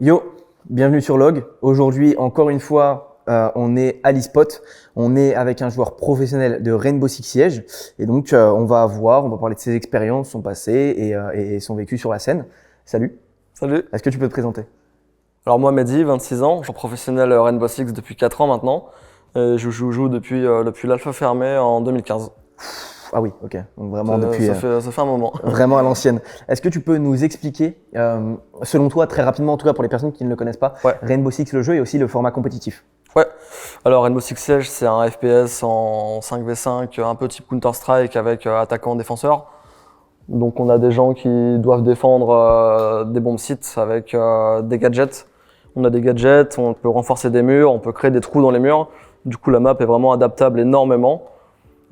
Yo, bienvenue sur Log. Aujourd'hui, encore une fois, on est à l'eSpot. On est avec un joueur professionnel de Rainbow Six Siege. Et donc, on va parler de ses expériences, son passé et son vécu sur la scène. Salut. Salut. Est-ce que tu peux te présenter? Alors moi, Mehdi, 26 ans, joueur professionnel Rainbow Six depuis 4 ans maintenant. Et je joue depuis l'Alpha fermé en 2015. Ah oui, ok. Donc vraiment depuis. Ça fait un moment. Vraiment à l'ancienne. Est-ce que tu peux nous expliquer, selon toi, très rapidement, en tout cas pour les personnes qui ne le connaissent pas, Ouais. Rainbow Six le jeu et aussi le format compétitif? Ouais. Alors Rainbow Six Siege, c'est un FPS en 5v5, un peu type Counter-Strike avec attaquant-défenseur. Donc on a des gens qui doivent défendre des bombes sites avec des gadgets. On a des gadgets, on peut renforcer des murs, on peut créer des trous dans les murs. Du coup la map est vraiment adaptable énormément.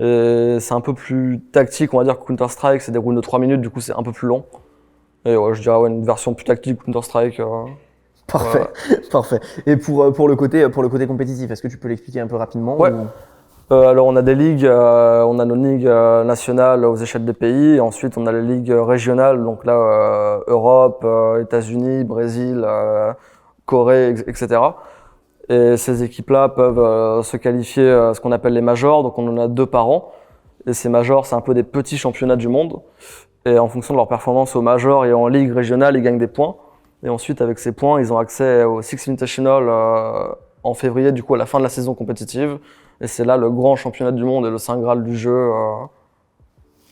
Et c'est un peu plus tactique, on va dire que Counter-Strike, c'est des rounds de 3 minutes, du coup c'est un peu plus long. Et ouais, je dirais une version plus tactique Counter-Strike. Parfait, parfait. Et pour le côté compétitif, est-ce que tu peux l'expliquer un peu rapidement? Ouais. Alors on a des ligues, on a nos ligues nationales aux échelles des pays, et ensuite on a les ligues régionales, donc là Europe, États-Unis, Brésil, Corée, etc. Et ces équipes-là peuvent se qualifier ce qu'on appelle les majors, donc on en a 2 par an. Et ces majors, c'est un peu des petits championnats du monde. Et en fonction de leur performance aux majors et en ligue régionale, ils gagnent des points. Et ensuite, avec ces points, ils ont accès au Six Invitational en février, du coup à la fin de la saison compétitive. Et c'est là le grand championnat du monde et le saint graal du jeu.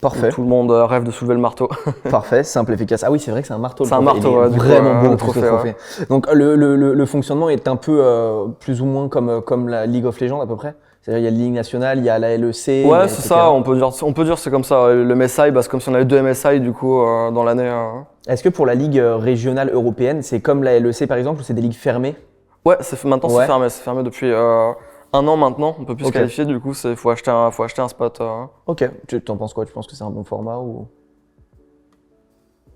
Parfait. Tout le monde rêve de soulever le marteau. Parfait, simple, efficace. Ah oui, c'est vrai que c'est un marteau. C'est un marteau, ouais, vraiment beau le trophée. trophée. Donc le fonctionnement est un peu plus ou moins comme la League of Legends à peu près. C'est-à-dire il y a la Ligue nationale, il y a la LEC. Ouais, c'est ça. On peut dire que c'est comme ça. Le MSI, c'est comme si on avait 2 MSI du coup dans l'année. Est-ce que pour la Ligue régionale européenne, c'est comme la LEC par exemple ou c'est des ligues fermées? Ouais, maintenant c'est fermé. C'est fermé depuis 1 an maintenant. On peut plus se qualifier. Du coup, faut acheter un spot. Ok. Tu t'en penses quoi? Tu penses que c'est un bon format ou?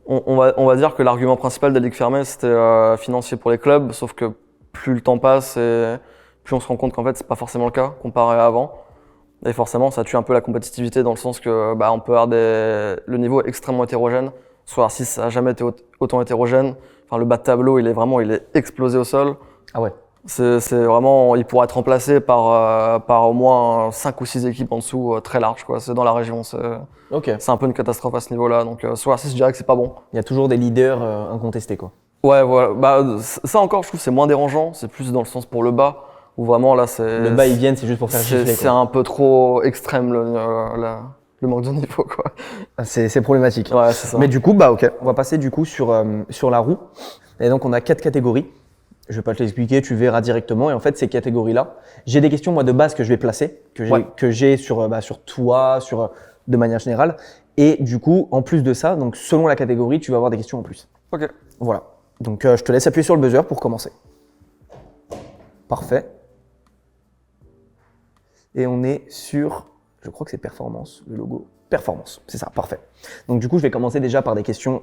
On va dire que l'argument principal des ligues fermées, c'était financier pour les clubs, sauf que plus le temps passe et plus on se rend compte qu'en fait c'est pas forcément le cas comparé à avant. Et forcément ça tue un peu la compétitivité dans le sens que on peut avoir le niveau est extrêmement hétérogène. Soit si ça a jamais été autant hétérogène, enfin le bas de tableau il est explosé au sol. Ah ouais. C'est vraiment, il pourra être remplacé par au moins 5 ou 6 équipes en dessous très larges quoi. C'est dans la région, c'est un peu une catastrophe à ce niveau-là. Donc soit si je dirais que c'est pas bon. Il y a toujours des leaders incontestés quoi. Ouais, voilà. Ça encore, je trouve, c'est moins dérangeant. C'est plus dans le sens pour le bas, où vraiment là, le bas ils viennent, c'est juste pour faire gifler. C'est un peu trop extrême le manque de niveau, quoi. C'est problématique. Ouais, c'est ça. Mais du coup, ok. On va passer du coup sur la roue. Et donc on a 4 catégories. Je vais pas te l'expliquer, tu verras directement. Et en fait, ces catégories-là, j'ai des questions moi de base que je vais placer, que j'ai sur toi, de manière générale. Et du coup, en plus de ça, donc selon la catégorie, tu vas avoir des questions en plus. Ok. Voilà. Donc je te laisse appuyer sur le buzzer pour commencer. Parfait. Et on est sur, je crois que c'est performance, le logo. Performance, c'est ça, parfait. Donc du coup, je vais commencer déjà par des questions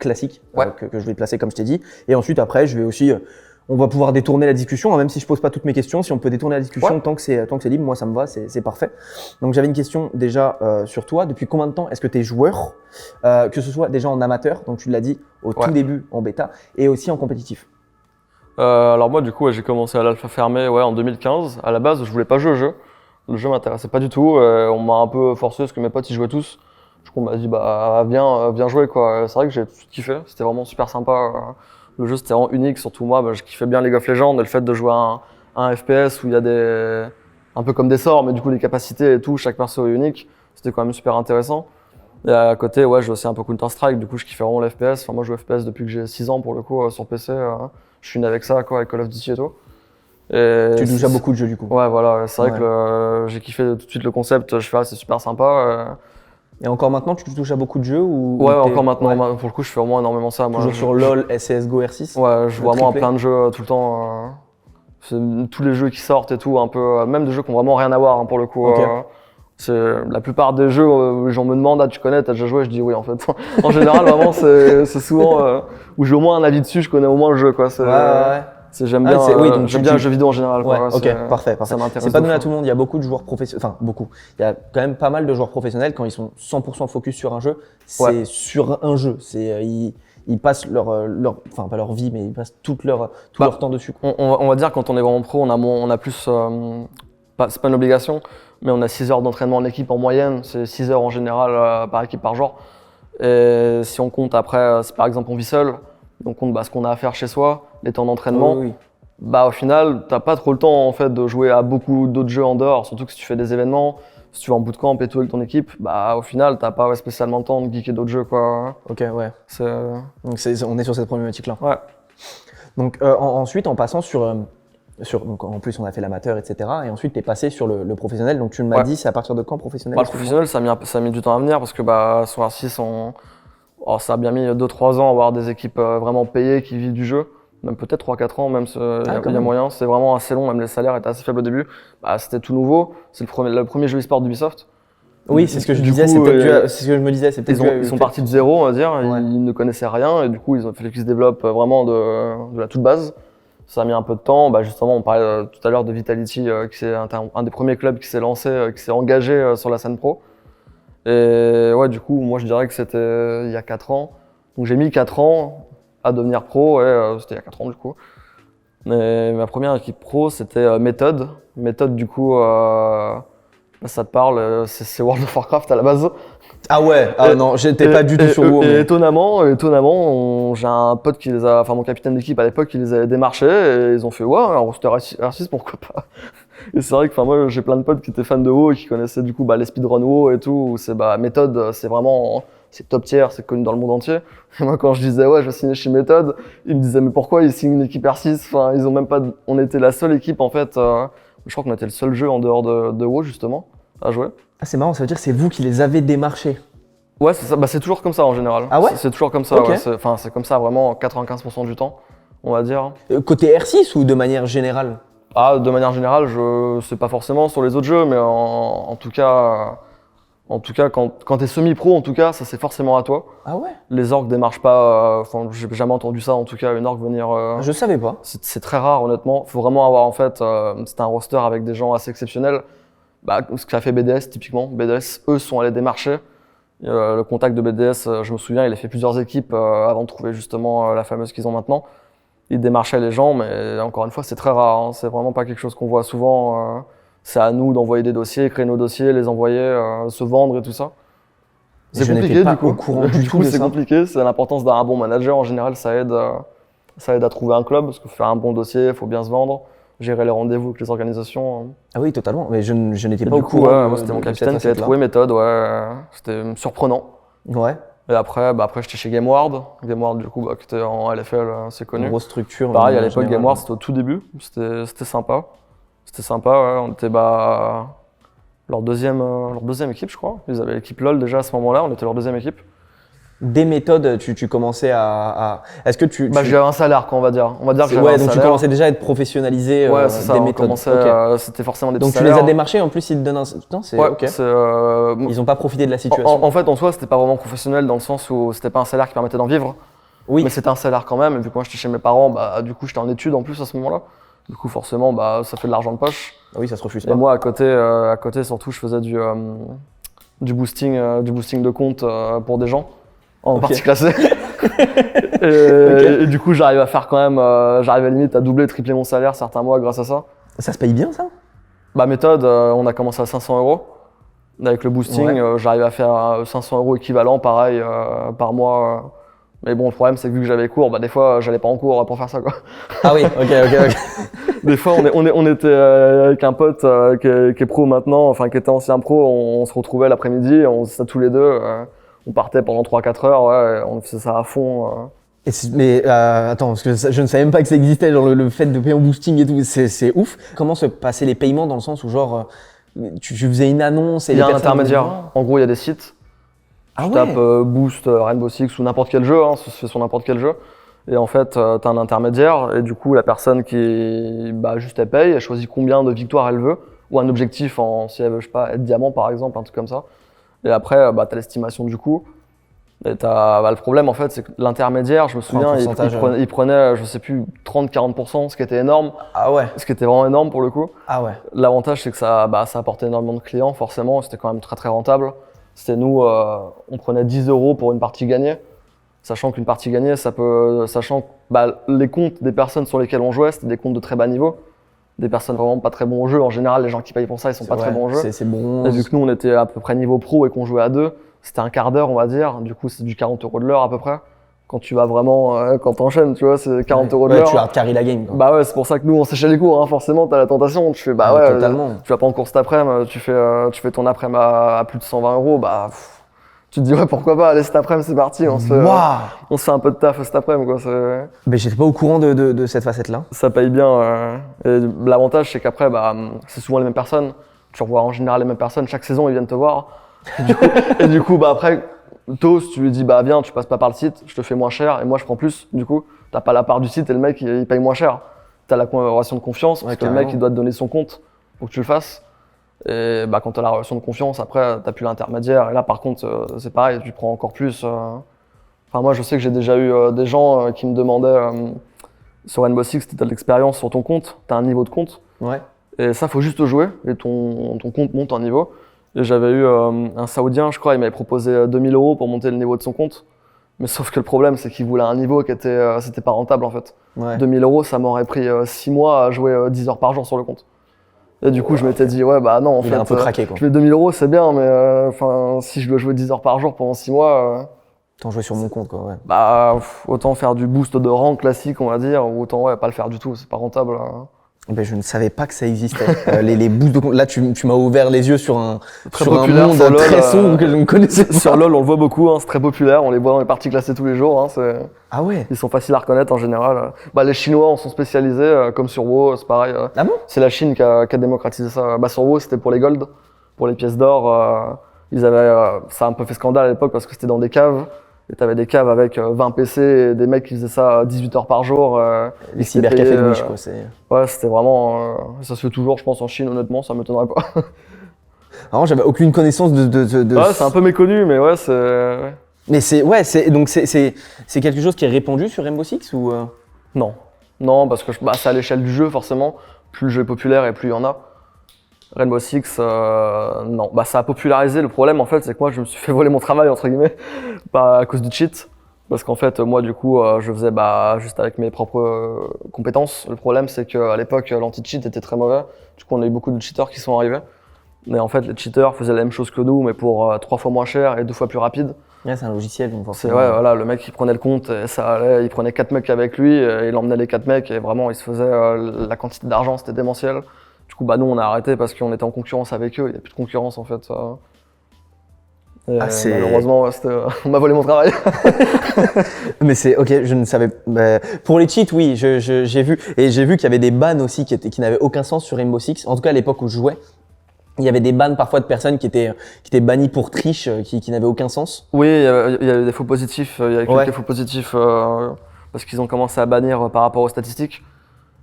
classiques que je vais placer comme je t'ai dit. Et ensuite, après, je vais aussi, on va pouvoir détourner la discussion, hein, même si je pose pas toutes mes questions. Si on peut détourner la discussion tant que c'est libre, moi ça me va, c'est parfait. Donc j'avais une question déjà sur toi. Depuis combien de temps est-ce que tu es joueur, que ce soit déjà en amateur, donc tu l'as dit au tout début en bêta, et aussi en compétitif? Alors moi, du coup, j'ai commencé à l'Alpha fermé en 2015. À la base, je voulais pas jouer au jeu. Le jeu m'intéressait pas du tout. On m'a un peu forcé parce que mes potes ils jouaient tous. Du coup, on m'a dit viens jouer quoi. C'est vrai que j'ai tout kiffé. C'était vraiment super sympa. Le jeu c'était vraiment unique. Surtout moi, je kiffais bien League of Legends et le fait de jouer à un FPS où il y a un peu comme des sorts, mais du coup les capacités et tout, chaque perso est unique. C'était quand même super intéressant. Et à côté, je jouais aussi un peu Counter-Strike. Du coup, je kiffais vraiment l'FPS. Enfin, moi, je joue FPS depuis que j'ai 6 ans pour le coup sur PC. Je suis né avec ça quoi, avec Call of Duty et tout. Et tu touches à beaucoup de jeux du coup. Ouais, voilà, c'est vrai que j'ai kiffé tout de suite le concept, je fais c'est super sympa. Et encore maintenant, tu touches à beaucoup de jeux ou encore maintenant, pour le coup, je fais vraiment énormément ça. Toujours sur LoL, CSGO, R6? Ouais, je joue vraiment à plein de jeux tout le temps. Tous les jeux qui sortent et tout, un peu, même des jeux qui ont vraiment rien à voir pour le coup. La plupart des jeux, les gens me demandent, tu connais, t'as déjà joué? Je dis oui en fait. En général, vraiment, c'est souvent où j'ai au moins un avis dessus, je connais au moins le jeu quoi. J'aime bien, j'aime bien les jeux vidéo en général. Parfait. C'est pas donné à tout le monde. Il y a beaucoup de joueurs professionnels. Enfin, beaucoup. Il y a quand même pas mal de joueurs professionnels quand ils sont 100% focus sur un jeu. C'est sur un jeu. Ils ils passent enfin pas leur vie, mais ils passent tout leur temps dessus, quoi. On va dire quand on est vraiment pro, on a plus, c'est pas une obligation, mais on a 6 heures d'entraînement en équipe en moyenne, c'est 6 heures en général par équipe par jour. Et si on compte après, si par exemple on vit seul, on compte ce qu'on a à faire chez soi, les temps d'entraînement, Oui. au final, t'as pas trop le temps en fait de jouer à beaucoup d'autres jeux en dehors, surtout que si tu fais des événements, si tu vas en bootcamp et tout avec ton équipe, au final, t'as pas spécialement le temps de geeker d'autres jeux, quoi. Ok, ouais. C'est... Donc on est sur cette problématique-là. Ouais. Donc ensuite, en passant donc en plus on a fait l'amateur, etc. Et ensuite tu es passé sur le professionnel. Donc tu m'as dit, c'est à partir de quand professionnel? Le professionnel, ça a mis du temps à venir parce que sur R6, ça a bien mis 2-3 ans à avoir des équipes vraiment payées qui vivent du jeu. Même peut-être 3-4 ans, même il y a moyen. C'est vraiment assez long, même les salaires étaient assez faibles au début. C'était tout nouveau, c'est le premier jeu e-sport d'Ubisoft. Oui, c'est ce que je disais, c'est ce que je me disais. Ils sont partis de zéro, on va dire, ils ne connaissaient rien et du coup ils ont fait qu'ils se développent vraiment de la toute base. Ça a mis un peu de temps. Justement, on parlait tout à l'heure de Vitality, qui c'est un des premiers clubs qui s'est lancé, qui s'est engagé sur la scène pro. Et ouais, du coup, moi je dirais que c'était il y a 4 ans. Donc j'ai mis 4 ans à devenir pro, et c'était il y a 4 ans du coup. Mais ma première équipe pro, c'était Méthode. Méthode, du coup, ça te parle, c'est World of Warcraft à la base. Ah ouais, non, j'étais pas du tout sur WoW. Et étonnamment, j'ai un pote qui mon capitaine d'équipe à l'époque, qui les avait démarchés et ils ont fait ouais, un roster R6, pourquoi pas. Et c'est vrai que moi j'ai plein de potes qui étaient fans de WoW et qui connaissaient du coup les speedrun WoW et tout. C'est Méthode, c'est vraiment top tier, c'est connu dans le monde entier. Et moi quand je disais ouais, je vais signer chez Méthode, ils me disaient mais pourquoi ils signent une équipe R6? Enfin, ils ont même pas. On était la seule équipe en fait. Je crois qu'on était le seul jeu en dehors de WoW justement à jouer. Ah, c'est marrant, ça veut dire que c'est vous qui les avez démarchés. Ouais, c'est ça. C'est toujours comme ça en général. Ah ouais? C'est toujours comme ça. Okay. Ouais. C'est comme ça vraiment 95% du temps, on va dire. Côté R6 ou de manière générale? De manière générale, je sais pas forcément sur les autres jeux, mais en tout cas, quand t'es semi-pro, en tout cas, ça c'est forcément à toi. Ah ouais? Les orgs démarchent pas. J'ai jamais entendu ça. En tout cas, une org venir. Je savais pas. C'est très rare, honnêtement. Faut vraiment avoir en fait, c'est un roster avec des gens assez exceptionnels. Ce qu'a fait BDS typiquement. BDS, eux, sont allés démarcher. Le contact de BDS, je me souviens, il a fait plusieurs équipes avant de trouver justement la fameuse qu'ils ont maintenant. Il démarchait les gens, mais encore une fois, c'est très rare. Hein. C'est vraiment pas quelque chose qu'on voit souvent. C'est à nous d'envoyer des dossiers, créer nos dossiers, les envoyer, se vendre et tout ça. C'est compliqué du coup. Au courant du tout, c'est compliqué. C'est l'importance d'un bon manager. En général, ça aide à trouver un club parce que faire un bon dossier, il faut bien se vendre. Gérer les rendez-vous avec les organisations. Ah oui, totalement. Mais je n'étais pas au courant. Ouais, moi, c'était mon capitaine qui avait trouvé Méthode. Ouais, c'était surprenant. Ouais. Et après, j'étais chez GameWard. GameWard, du coup, qui était en LFL, c'est connu. Une grosse structure. Pareil, à l'époque, GameWard, c'était au tout début. C'était sympa. C'était sympa, ouais. On était leur deuxième équipe, je crois. Ils avaient l'équipe LoL déjà à ce moment-là. On était leur deuxième équipe. Des méthodes, tu commençais à... Est-ce que j'avais un salaire, quoi, on va dire. Que j'avais un salaire. Tu commençais déjà à être professionnalisé ouais, c'est ça, des méthodes. C'était forcément des petits salaires. Donc tu les as démarchés, en plus ils te donnent un... Non, c'est ok. Ils n'ont pas profité de la situation. En fait, en soi, c'était pas vraiment professionnel dans le sens où c'était pas un salaire qui permettait d'en vivre. Oui. Mais c'était un salaire quand même. Et vu que moi j'étais chez mes parents, du coup j'étais en études en plus à ce moment-là. Du coup, forcément, ça fait de l'argent de poche. Oui, ça se refuse pas. Et moi, à côté, surtout, je faisais du boosting de compte pour des gens. En partie classée. Et du coup, j'arrive à faire quand même, j'arrive à limite à doubler, tripler mon salaire certains mois grâce à ça. Ça se paye bien ça? Méthode, on a commencé à 500 €. Avec le boosting, j'arrive à faire 500 € équivalent, pareil, par mois. Mais bon, le problème, c'est que vu que j'avais cours, des fois, j'allais pas en cours pour faire ça, quoi. Ah oui, ok. Des fois, on était avec un pote qui est pro maintenant, enfin qui était ancien pro, on se retrouvait l'après-midi, on faisait ça tous les deux. On partait pendant 3-4 heures, ouais, on faisait ça à fond. Mais attends, parce que je ne savais même pas que ça existait, genre le fait de payer en boosting et tout, c'est ouf. Comment se passaient les paiements dans le sens où genre tu faisais une annonce et il y a un intermédiaire. En gros, il y a des sites. Tu tapes Boost, Rainbow Six ou n'importe quel jeu, ça se fait sur n'importe quel jeu. Et en fait, tu as un intermédiaire et du coup, la personne qui juste elle paye, elle choisit combien de victoires elle veut ou un objectif si elle veut, je sais pas, être diamant par exemple, un truc comme ça. Et après, tu as l'estimation du coût. Et le problème, en fait, c'est que l'intermédiaire, je me souviens, il prenait, je sais plus, 30-40%, ce qui était énorme. Ah ouais. Ce qui était vraiment énorme pour le coup. Ah ouais. L'avantage, c'est que ça apportait énormément de clients, forcément. C'était quand même très, très rentable. C'était nous, on prenait 10 € pour une partie gagnée. Sachant qu'une partie gagnée, sachant que les comptes des personnes sur lesquelles on jouait, c'était des comptes de très bas niveau. Des personnes vraiment pas très bons au jeu. En général, les gens qui payent pour ça, ils sont pas très bons au jeu. C'est bon. Et vu que nous, on était à peu près niveau pro et qu'on jouait à 2, c'était un quart d'heure, on va dire. Du coup, c'est du 40 € de l'heure à peu près. Quand tu vas vraiment, quand t'enchaînes, tu vois, c'est 40 € de l'heure. Tu hard carry la game, quoi. Bah ouais, c'est pour ça que nous, on séchait les cours, hein. Forcément, t'as la tentation. Tu fais, totalement. tu vas pas en cours cet après-midi, tu fais ton après-midi à plus de 120 €, tu te dis, ouais, pourquoi pas, allez, cet après-midi, c'est parti, on se fait un peu de taf cet après-midi, quoi. Mais j'étais pas au courant de cette facette-là. Ça paye bien. Et l'avantage, c'est qu'après, c'est souvent les mêmes personnes. Tu revois en général les mêmes personnes. Chaque saison, ils viennent te voir. Et du coup, après, Toast, tu lui dis, viens, tu passes pas par le site, je te fais moins cher et moi, je prends plus. Du coup, t'as pas la part du site et le mec, il paye moins cher. T'as la relation de confiance parce que le mec, il doit te donner son compte pour que tu le fasses. Et quand t'as la relation de confiance, après, t'as plus l'intermédiaire. Et là, par contre, c'est pareil, tu prends encore plus. Enfin, moi, je sais que j'ai déjà eu des gens qui me demandaient sur Rainbow Six, t'as de l'expérience sur ton compte, t'as un niveau de compte. Ouais. Et ça, faut juste jouer et ton compte monte en niveau. Et j'avais eu un Saoudien, je crois, il m'avait proposé 2000 € pour monter le niveau de son compte. Mais sauf que le problème, c'est qu'il voulait un niveau qui était, c'était pas rentable en fait. Ouais. 2000 €, ça m'aurait pris 6 mois à jouer 10 heures par jour sur le compte. Et du coup, je m'étais dit, non, en fait, il est un peu craqué, quoi. je mets 2000 € c'est bien, mais si je dois jouer 10 heures par jour pendant 6 mois. Autant jouer sur mon compte, quoi, ouais. Autant faire du boost de rang classique, on va dire, ou autant pas le faire du tout, c'est pas rentable. Ben, je ne savais pas que ça existait. Les boosts de compte. Là, tu m'as ouvert les yeux sur un monde sur LOL, très sombre que je ne connaissais pas. Sur LoL, on le voit beaucoup, hein, c'est très populaire, on les voit dans les parties classées tous les jours. Hein, Ah ouais. Ils sont faciles à reconnaître en général. Les Chinois en sont spécialisés, comme sur WoW, c'est pareil. Ah bon? C'est la Chine qui a démocratisé ça. Sur WoW, c'était pour les golds, pour les pièces d'or. Ça a un peu fait scandale à l'époque parce que c'était dans des caves. Et t'avais des caves avec 20 PC et des mecs qui faisaient ça 18 heures par jour. Les cybercafés de niche, quoi. Ouais, c'était vraiment. Ça se fait toujours, je pense, en Chine, honnêtement, ça m'étonnerait pas. Alors, j'avais aucune connaissance de... Ouais, c'est un peu méconnu, mais ouais, c'est. Ouais. Mais c'est quelque chose qui est répandu sur Rainbow Six ou Non, parce que c'est à l'échelle du jeu, forcément. Plus le jeu est populaire et plus il y en a. Rainbow Six, non. Ça a popularisé. Le problème, en fait, c'est que moi, je me suis fait voler mon travail, entre guillemets, à cause du cheat. Parce qu'en fait, moi, du coup, je faisais juste avec mes propres compétences. Le problème, c'est qu'à l'époque, l'anti-cheat était très mauvais. Du coup, on a eu beaucoup de cheaters qui sont arrivés. Mais en fait, les cheaters faisaient la même chose que nous, mais pour 3 fois moins cher et 2 fois plus rapide. Ouais, c'est un logiciel, donc forcément. Voilà, le mec, il prenait le compte, et ça allait, il prenait 4 mecs avec lui, et il emmenait les 4 mecs, et vraiment, il se faisait la quantité d'argent, c'était démentiel. Du coup, nous, on a arrêté parce qu'on était en concurrence avec eux. Il n'y a plus de concurrence, en fait. Malheureusement, on m'a volé mon travail. Mais c'est ok, je ne savais. Pour les cheats, oui, j'ai vu. Et j'ai vu qu'il y avait des bans aussi qui n'avaient aucun sens sur Rainbow Six. En tout cas, à l'époque où je jouais, il y avait des bans parfois de personnes qui étaient bannies pour triche, qui n'avaient aucun sens. Oui, il y a eu des faux positifs. Il y a eu quelques faux positifs parce qu'ils ont commencé à bannir par rapport aux statistiques.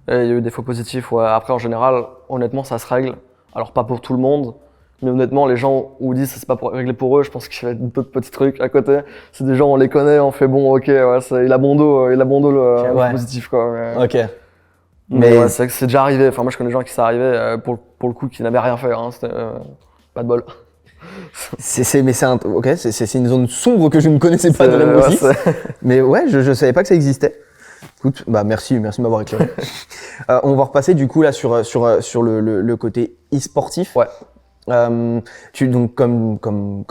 Et il y a eu des faux positifs. Ouais. Après, en général, honnêtement, ça se règle. Alors, pas pour tout le monde, mais honnêtement, les gens où disent que c'est pas réglé pour eux, je pense qu'il y a d'autres petits trucs à côté. C'est des gens, on les connaît, on fait bon, ok, ouais, il a bon dos le positif, quoi. Mais, ok. Mais ouais, c'est déjà arrivé. Enfin, moi, je connais des gens qui sont arrivés pour le coup qui n'avaient rien fait. Hein. C'était pas de bol. C'est une zone sombre que je ne connaissais pas de Rainbow Six. Mais ouais, je savais pas que ça existait. Écoute, merci de m'avoir éclairé. On va repasser du coup là sur le côté e-sportif. Ouais. Donc comme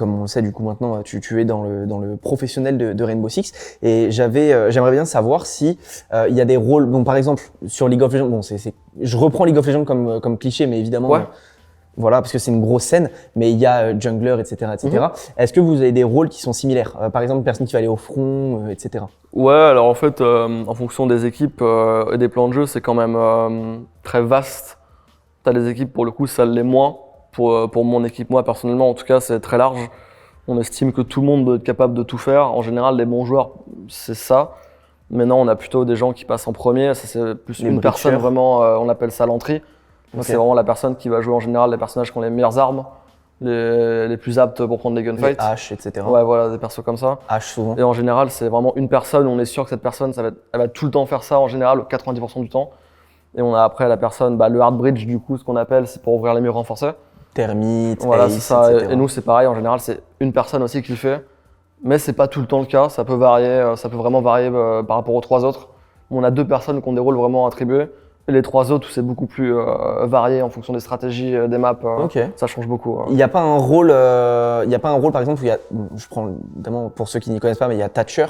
on le sait du coup maintenant, tu es dans le professionnel de Rainbow Six et j'aimerais bien savoir si il y a des rôles. Donc par exemple sur League of Legends, bon je reprends League of Legends comme cliché, mais évidemment. Ouais. Voilà, parce que c'est une grosse scène, mais il y a jungler, etc., etc. Mm-hmm. Est-ce que vous avez des rôles qui sont similaires? Par exemple, une personne qui va aller au front, etc. Ouais, alors en fait, en fonction des équipes et des plans de jeu, c'est quand même très vaste. T'as des équipes, pour le coup, ça l'est moins. Pour mon équipe, moi, personnellement, en tout cas, c'est très large. On estime que tout le monde doit être capable de tout faire. En général, les bons joueurs, c'est ça. Maintenant, on a plutôt des gens qui passent en premier. Ça, c'est plus une personne vraiment, on appelle ça l'entrée. Okay. C'est vraiment la personne qui va jouer en général les personnages qui ont les meilleures armes, les plus aptes pour prendre des gunfights. Les haches, etc. Ouais, voilà, des persos comme ça. Haches souvent. Et en général, c'est vraiment une personne, on est sûr que cette personne, elle va tout le temps faire ça, en général, 90% du temps. Et on a après la personne, le hard bridge, du coup, ce qu'on appelle, c'est pour ouvrir les murs renforcés. Thermite, voilà, Ace, c'est ça. etc. Et nous, c'est pareil, en général, c'est une personne aussi qui le fait. Mais c'est pas tout le temps le cas, ça peut varier, ça peut vraiment varier par rapport aux 3 autres. On a 2 personnes qui ont des rôles vraiment attribués, et les 3 autres où c'est beaucoup plus varié en fonction des stratégies, des maps, Ok. ça change beaucoup. Il n'y a pas un rôle, par exemple, où il y a, je prends notamment pour ceux qui n'y connaissent pas, mais il y a Thatcher.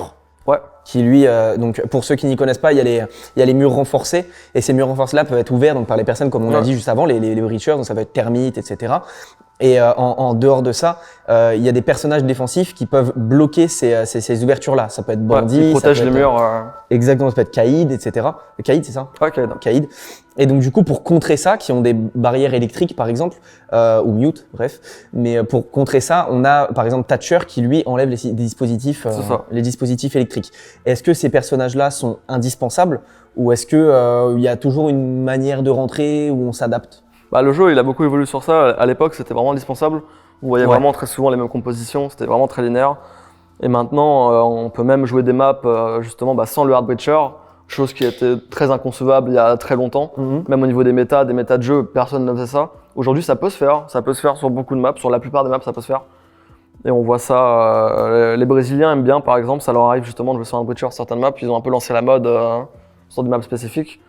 Ouais. Qui lui, donc pour ceux qui n'y connaissent pas, il y a les murs renforcés, et ces murs renforcés là peuvent être ouverts donc par les personnes comme on a dit juste avant, les Breachers, donc ça peut être termites, etc. Et en dehors de ça, il y a des personnages défensifs qui peuvent bloquer ces ouvertures-là. Ça peut être bandit, qui protège les murs. Exactement, ça peut être caïd, etc. Caïd, c'est ça? Ouais, caïd. Caïd. Et donc du coup, pour contrer ça, qui ont des barrières électriques par exemple, ou mute, bref. Mais pour contrer ça, on a par exemple Thatcher qui lui enlève les dispositifs électriques. Est-ce que ces personnages-là sont indispensables ou est-ce que il y a toujours une manière de rentrer où on s'adapte? Bah, le jeu, il a beaucoup évolué sur ça. À l'époque, c'était vraiment indispensable. On voyait vraiment très souvent les mêmes compositions, c'était vraiment très linéaire. Et maintenant, on peut même jouer des maps justement sans le Hard Breacher, chose qui était très inconcevable il y a très longtemps. Même au niveau des méta de jeu, personne ne faisait ça. Aujourd'hui, ça peut se faire sur beaucoup de maps, sur la plupart des maps, ça peut se faire. Et on voit ça, les Brésiliens aiment bien par exemple, ça leur arrive justement de jouer sur Hard Breacher sur certaines maps, ils ont un peu lancé la mode sur des maps spécifiques.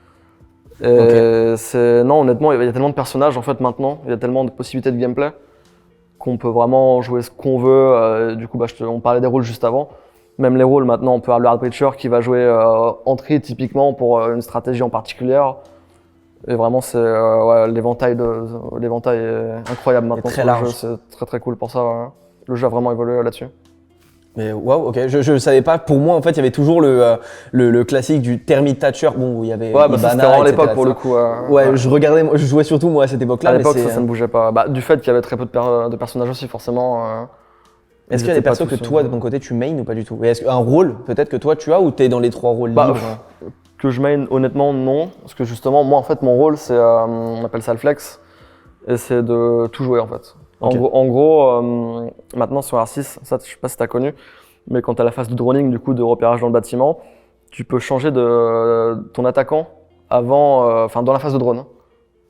Et non, honnêtement, il y a tellement de personnages en fait maintenant, il y a tellement de possibilités de gameplay qu'on peut vraiment jouer ce qu'on veut. Du coup, on parlait des rôles juste avant. Même les rôles maintenant, on peut avoir le Hard Breacher qui va jouer entrée typiquement pour une stratégie en particulier. Et vraiment, l'éventail est incroyable maintenant sur le jeu, c'est très très cool pour ça. Le jeu a vraiment évolué là-dessus. Mais waouh, ok, je savais pas. Pour moi, en fait, il y avait toujours le classique du Termite Thatcher, bon, où il y avait Ibana, c'était vraiment l'époque pour le coup. je jouais surtout moi à cette époque-là. À l'époque, ça ne bougeait pas. Du fait qu'il y avait très peu de personnages aussi, forcément. Est-ce qu'il y a des persos que toi, de ton côté, tu main ou pas du tout? Et est-ce qu'un rôle, peut-être que toi, tu as ou t'es dans les 3 rôles libres? Que je main, honnêtement, non. Parce que justement, moi, en fait, mon rôle, c'est, on appelle ça le flex, et c'est de tout jouer, en fait. Okay. En gros, maintenant sur R6, ça je sais pas si tu as connu, mais quand tu as la phase de droning, du coup de repérage dans le bâtiment, tu peux changer de ton attaquant avant, dans la phase de drone.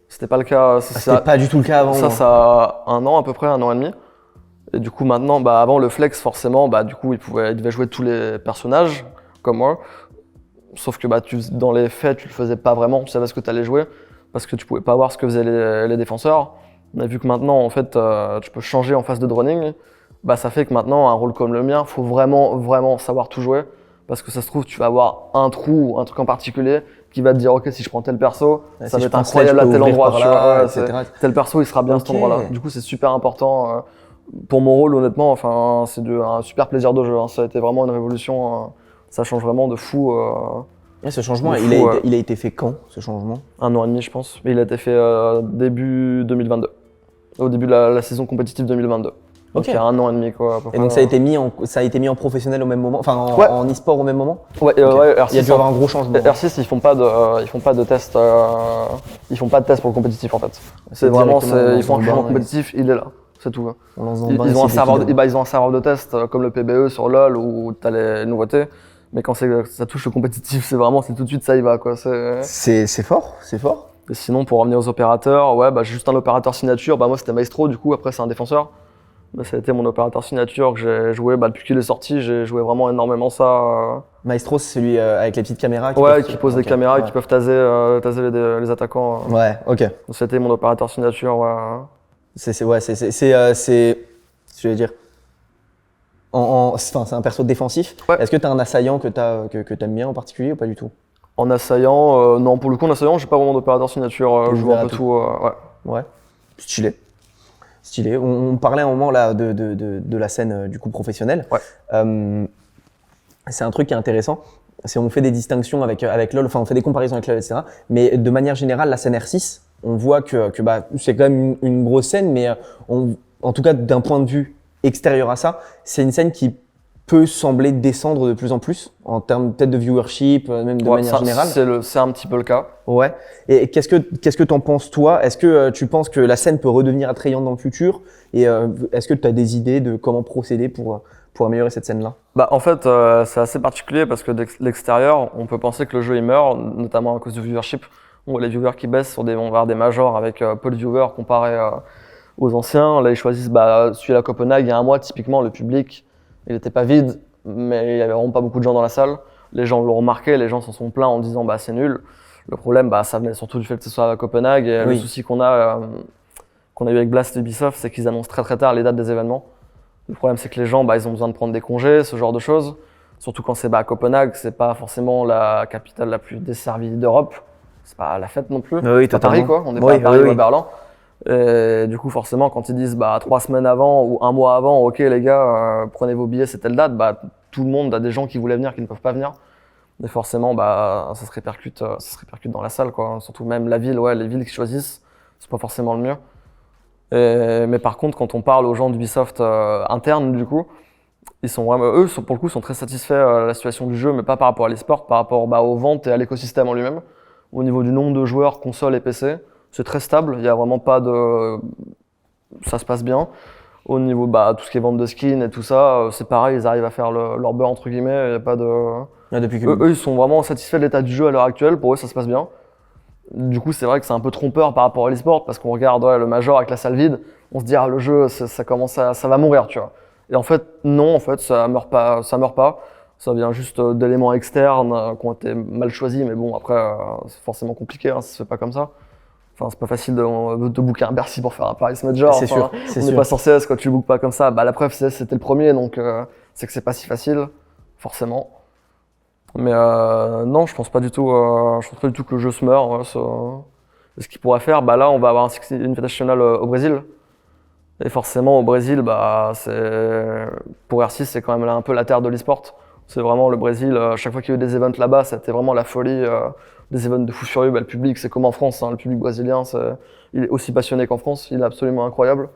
C'était pas le cas. C'était pas du tout le cas avant. Ça a 1 an à peu près, 1 an et demi. Et du coup maintenant, avant le flex forcément, du coup il devait jouer tous les personnages comme moi. Sauf que dans les faits, tu le faisais pas vraiment, tu savais ce que tu allais jouer parce que tu pouvais pas voir ce que faisaient les défenseurs. On a vu que maintenant, en fait, tu peux changer en phase de droning. Ça fait que maintenant, un rôle comme le mien, faut vraiment savoir tout jouer. Parce que ça se trouve, tu vas avoir un trou ou un truc en particulier qui va te dire, ok, si je prends tel perso, ça va être incroyable à tel endroit. Tel perso, il sera bien à cet endroit-là. Du coup, c'est super important. Pour mon rôle, honnêtement, c'est un super plaisir de jeu. Ça a été vraiment une révolution. Ça change vraiment de fou. Ce changement, il a été fait quand, ce changement? 1 an et demi, je pense. Mais il a été fait début 2022. Au début de la saison compétitive 2022. Donc il y a 1 an et demi, quoi. Et donc ça a été mis en professionnel au même moment, en e-sport au même moment? Ouais, R6, il y a dû avoir un gros changement. R6, ils font pas de tests. Ils font pas de tests pour le compétitif en fait. C'est vraiment, ils font un changement compétitif, il est là. C'est tout. Ils ont un serveur de test comme le PBE sur LoL où tu as les nouveautés. Mais quand ça touche le compétitif, c'est tout de suite ça y va, quoi. C'est fort, c'est fort. Et sinon, pour revenir aux opérateurs, j'ai juste un opérateur signature. Moi, c'était Maestro, du coup, après, c'est un défenseur. Ça a été mon opérateur signature que j'ai joué depuis qu'il est sorti. J'ai joué vraiment énormément ça. Maestro, c'est celui avec les petites caméras qui pose des caméras qui peuvent taser les attaquants. Ouais, ok. Donc, c'était mon opérateur signature. Je vais dire. C'est un perso défensif. Ouais. Est-ce que tu as un assaillant que tu aimes bien en particulier ou pas du tout? En assaillant, non, pour le coup, en assaillant, j'ai pas vraiment d'opérateur signature. Je joue un peu tout. Ouais. Stylé. On parlait un moment là de la scène du coup professionnelle. Ouais. C'est un truc qui est intéressant. On fait des distinctions avec LoL, on fait des comparaisons avec LoL, etc. Mais de manière générale, la scène R6, on voit que c'est quand même une grosse scène, mais en tout cas d'un point de vue extérieur à ça, c'est une scène qui peut sembler descendre de plus en plus en termes peut-être de viewership, même de manière générale. C'est un petit peu le cas. Ouais. Et qu'est-ce que t'en penses toi? Est-ce que tu penses que la scène peut redevenir attrayante dans le futur? Et est-ce que tu as des idées de comment procéder pour améliorer cette scène-là? En fait, c'est assez particulier parce que de l'extérieur, on peut penser que le jeu il meurt, notamment à cause du viewership. On voit les viewers qui baissent on va avoir des majors avec peu de viewers comparé aux anciens. Là, ils choisissent celui à Copenhague il y a 1 mois, typiquement, le public Il n'était pas vide, mais il y avait vraiment pas beaucoup de gens dans la salle. Les gens l'ont remarqué, les gens s'en sont plaints en disant bah c'est nul. Le problème, bah ça venait surtout du fait que ce soit à Copenhague. Et le souci qu'on a eu avec Blast et Ubisoft, c'est qu'ils annoncent très très tard les dates des événements. Le problème, c'est que les gens, bah, ils ont besoin de prendre des congés, ce genre de choses. Surtout quand c'est à Copenhague, c'est pas forcément la capitale la plus desservie d'Europe. C'est pas la fête non plus. Oui, c'est pas Paris, quoi. On n'est pas à Paris ou à Berlin. Et du coup, forcément, quand ils disent bah 3 semaines avant ou 1 mois avant, ok les gars, prenez vos billets, c'est telle date, bah tout le monde a des gens qui voulaient venir qui ne peuvent pas venir. Mais forcément, bah ça se répercute dans la salle, quoi. Surtout même la ville, les villes qui choisissent, c'est pas forcément le mieux. Mais par contre, quand on parle aux gens d'Ubisoft interne, du coup, ils sont vraiment, eux, pour le coup, sont très satisfaits de la situation du jeu, mais pas par rapport à l'e-sport, par rapport aux ventes et à l'écosystème en lui-même. Au niveau du nombre de joueurs, consoles et PC, c'est très stable. Il y a vraiment pas de, ça se passe bien. Au niveau tout ce qui est vente de skins et tout ça, c'est pareil, ils arrivent à faire leur beurre entre guillemets. Il y a pas de. Eux, ils sont vraiment satisfaits de l'état du jeu à l'heure actuelle. Pour eux, ça se passe bien. Du coup, c'est vrai que c'est un peu trompeur par rapport à l'e-sport parce qu'on regarde le Major avec la salle vide, on se dit le jeu ça commence ça va mourir, tu vois. Et en fait non, en fait ça meurt pas. Ça vient juste d'éléments externes qui ont été mal choisis, mais bon après c'est forcément compliqué, ça se fait pas comme ça. Enfin, c'est pas facile de booker un Bercy pour faire un Paris Major. C'est sûr. On n'est pas censé quand tu le bookes pas comme ça. Bah la preuve c'était le premier, donc c'est que c'est pas si facile, forcément. Mais non, je pense pas du tout que le jeu se meurt. Ce qu'il pourrait faire, là on va avoir un Six Invitational au Brésil. Et forcément au Brésil, pour R6 c'est quand même un peu la terre de l'e-sport. C'est vraiment le Brésil, chaque fois qu'il y a eu des events là-bas, c'était vraiment la folie. Des events de fou furieux, le public c'est comme en France, le public brésilien il est aussi passionné qu'en France, il est absolument incroyable.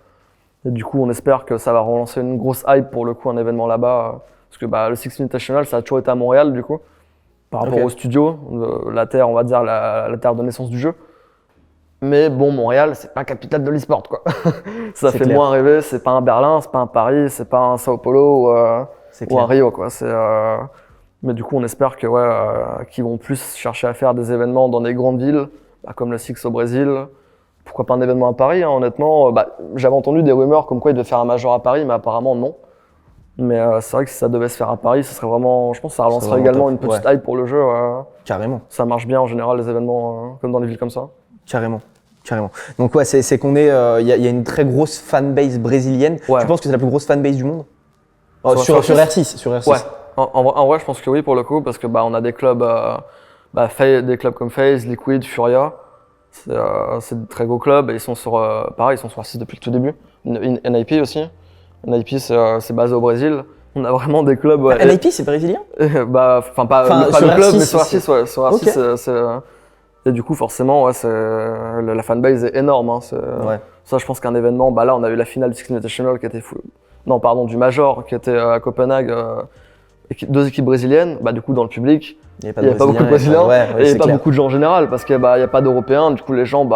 Et du coup on espère que ça va relancer une grosse hype pour le coup un événement là-bas. Parce que le Six Invitational ça a toujours été à Montréal du coup. Par rapport au studio, la terre, on va dire la terre de naissance du jeu. Mais bon, Montréal, c'est pas capitale de l'e-sport, quoi. Ça fait moins rêver, c'est pas un Berlin, c'est pas un Paris, c'est pas un Sao Paulo ou un Rio, quoi. Mais du coup, on espère que qu'ils vont plus chercher à faire des événements dans des grandes villes, comme le Six au Brésil. Pourquoi pas un événement à Paris, honnêtement. J'avais entendu des rumeurs comme quoi ils devaient faire un Major à Paris, mais apparemment non. Mais c'est vrai que si ça devait se faire à Paris, ça serait vraiment, je pense que ça relancerait également une petite hype pour le jeu. Carrément. Ça marche bien en général les événements comme dans les villes comme ça. Carrément. Donc c'est qu'on est, il y a une très grosse fanbase brésilienne. Tu penses que c'est la plus grosse fanbase du monde sur R6. Ouais. En vrai, je pense que oui pour le coup, parce que on a des clubs, des clubs comme FaZe, Liquid, Furia. C'est de très gros clubs et ils sont sur R6 depuis le tout début. NIP aussi. NIP c'est basé au Brésil. On a vraiment des clubs. NIP c'est brésilien? Pas le club, mais sur R6, sur R6 et du coup forcément la fanbase est énorme. Ça je pense qu'un événement, là on a eu la finale du Six Invitational qui était fou. Non pardon, du Major qui était à Copenhague, 2 équipes brésiliennes, du coup dans le public. Il n'y avait pas beaucoup de Brésiliens et il n'y avait pas beaucoup de gens en général parce qu'il n'y a pas d'Européens, du coup les gens,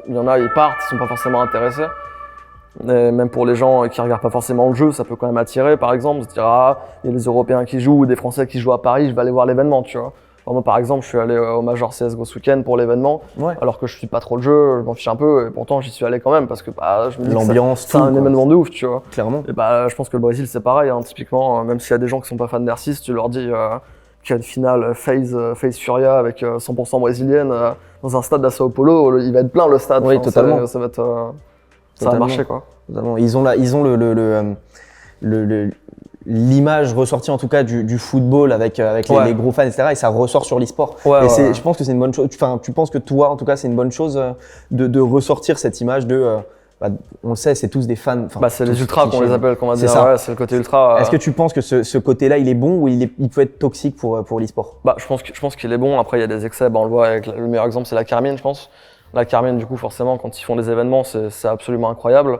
il y en a, ils partent, ils sont pas forcément intéressés. Et même pour les gens qui regardent pas forcément le jeu, ça peut quand même attirer par exemple, se dire il y a des Européens qui jouent ou des Français qui jouent à Paris, je vais aller voir l'événement, tu vois. Alors moi par exemple, je suis allé au Major CSGO ce week-end pour l'événement, alors que je suis pas trop le jeu, je m'en fiche un peu, et pourtant j'y suis allé quand même parce que je me dis l'ambiance, c'est un événement de ouf, tu vois. Clairement. Et je pense que le Brésil c'est pareil, typiquement, même s'il y a des gens qui sont pas fans d'R6, tu leur dis qu'il y a une finale FaZe Furia avec 100% brésilienne dans un stade à Sao Paulo, il va être plein le stade. Oui, totalement. Ça va marcher quoi. Totalement. Ils ont l'image ressortie en tout cas du football avec les gros fans, etc. Et ça ressort sur l'e-sport. Je pense que c'est une bonne chose. Enfin, tu penses que toi, en tout cas, c'est une bonne chose de ressortir cette image de. On le sait, c'est tous des fans. C'est les ultras qu'on les appelle, qu'on va dire. C'est le côté ultra. Est-ce que tu penses que ce côté-là, il est bon ou il peut être toxique pour l'e-sport? Je pense qu'il est bon. Après, il y a des excès. On le voit avec le meilleur exemple, c'est la Carmine, je pense. La Carmine, du coup, forcément, quand ils font des événements, c'est absolument incroyable.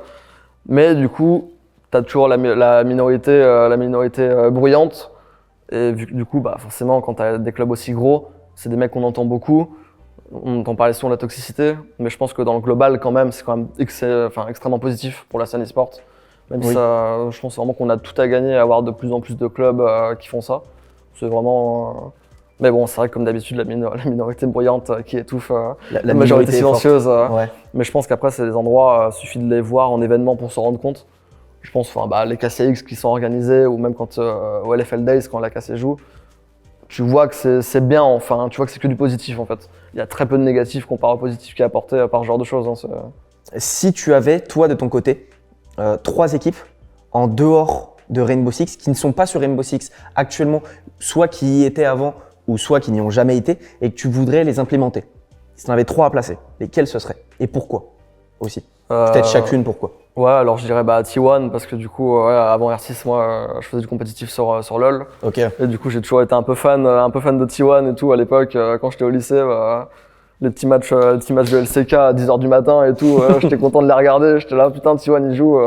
Mais du coup, t'as toujours la minorité bruyante. Et du coup, forcément, quand t'as des clubs aussi gros, c'est des mecs qu'on entend beaucoup. On entend parler souvent de la toxicité, mais je pense que dans le global, quand même, c'est extrêmement positif pour la scène e-sport. Même si je pense vraiment qu'on a tout à gagner à avoir de plus en plus de clubs qui font ça. C'est vraiment. Mais bon, c'est vrai que comme d'habitude, la minorité bruyante qui étouffe la majorité silencieuse. Mais je pense qu'après, c'est des endroits, suffit de les voir en événement pour s'en rendre compte. Je pense les KCX qui sont organisés, ou même quand au LFL Days, quand la KC joue, tu vois que c'est bien, enfin, tu vois que c'est que du positif en fait. Il y a très peu de négatifs comparé au positif qui est apporté par ce genre de choses. Si tu avais, toi de ton côté, 3 équipes en dehors de Rainbow Six qui ne sont pas sur Rainbow Six actuellement, soit qui y étaient avant ou soit qui n'y ont jamais été, et que tu voudrais les implémenter. Si tu en avais 3 à placer, lesquels ce seraient et pourquoi aussi? Peut-être chacune pourquoi. Ouais, alors je dirais T1 parce que du coup, avant R6, moi, je faisais du compétitif sur LoL. Ok. Et du coup, j'ai toujours été un peu fan de T1 et tout à l'époque quand j'étais au lycée. Les petits matchs de LCK à 10h du matin et tout, j'étais content de les regarder. J'étais là, putain, T1 il joue.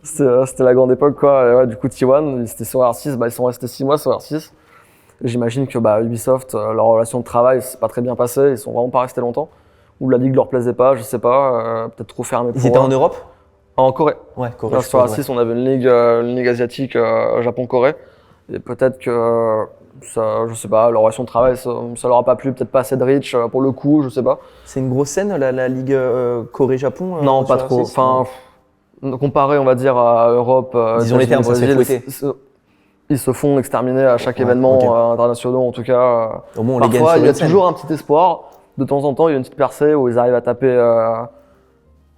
C'était la grande époque quoi. Et ouais, du coup, T1, c'était sur R6, ils sont restés 6 mois sur R6. J'imagine que Ubisoft, leur relation de travail, c'est pas très bien passé. Ils sont vraiment pas restés longtemps. Ou la ligue leur plaisait pas, je sais pas, peut-être trop fermé. Ils étaient en Europe? En Corée. Ouais, Corée. Sur A6, on avait une ligue asiatique Japon-Corée. Et peut-être que ça, je sais pas, leur relation de travail, ça leur a pas plu, peut-être pas assez de reach pour le coup, je sais pas. C'est une grosse scène la ligue Corée-Japon? Non, pas trop. Enfin, comparé, on va dire, à Europe, disons les termes, ça se fait fouetter. Ils se font exterminer à chaque événement international, en tout cas. Au moins, on les gagne parfois, sur il y a une scène. toujours un petit espoir. De temps en temps, il y a une petite percée où ils arrivent à taper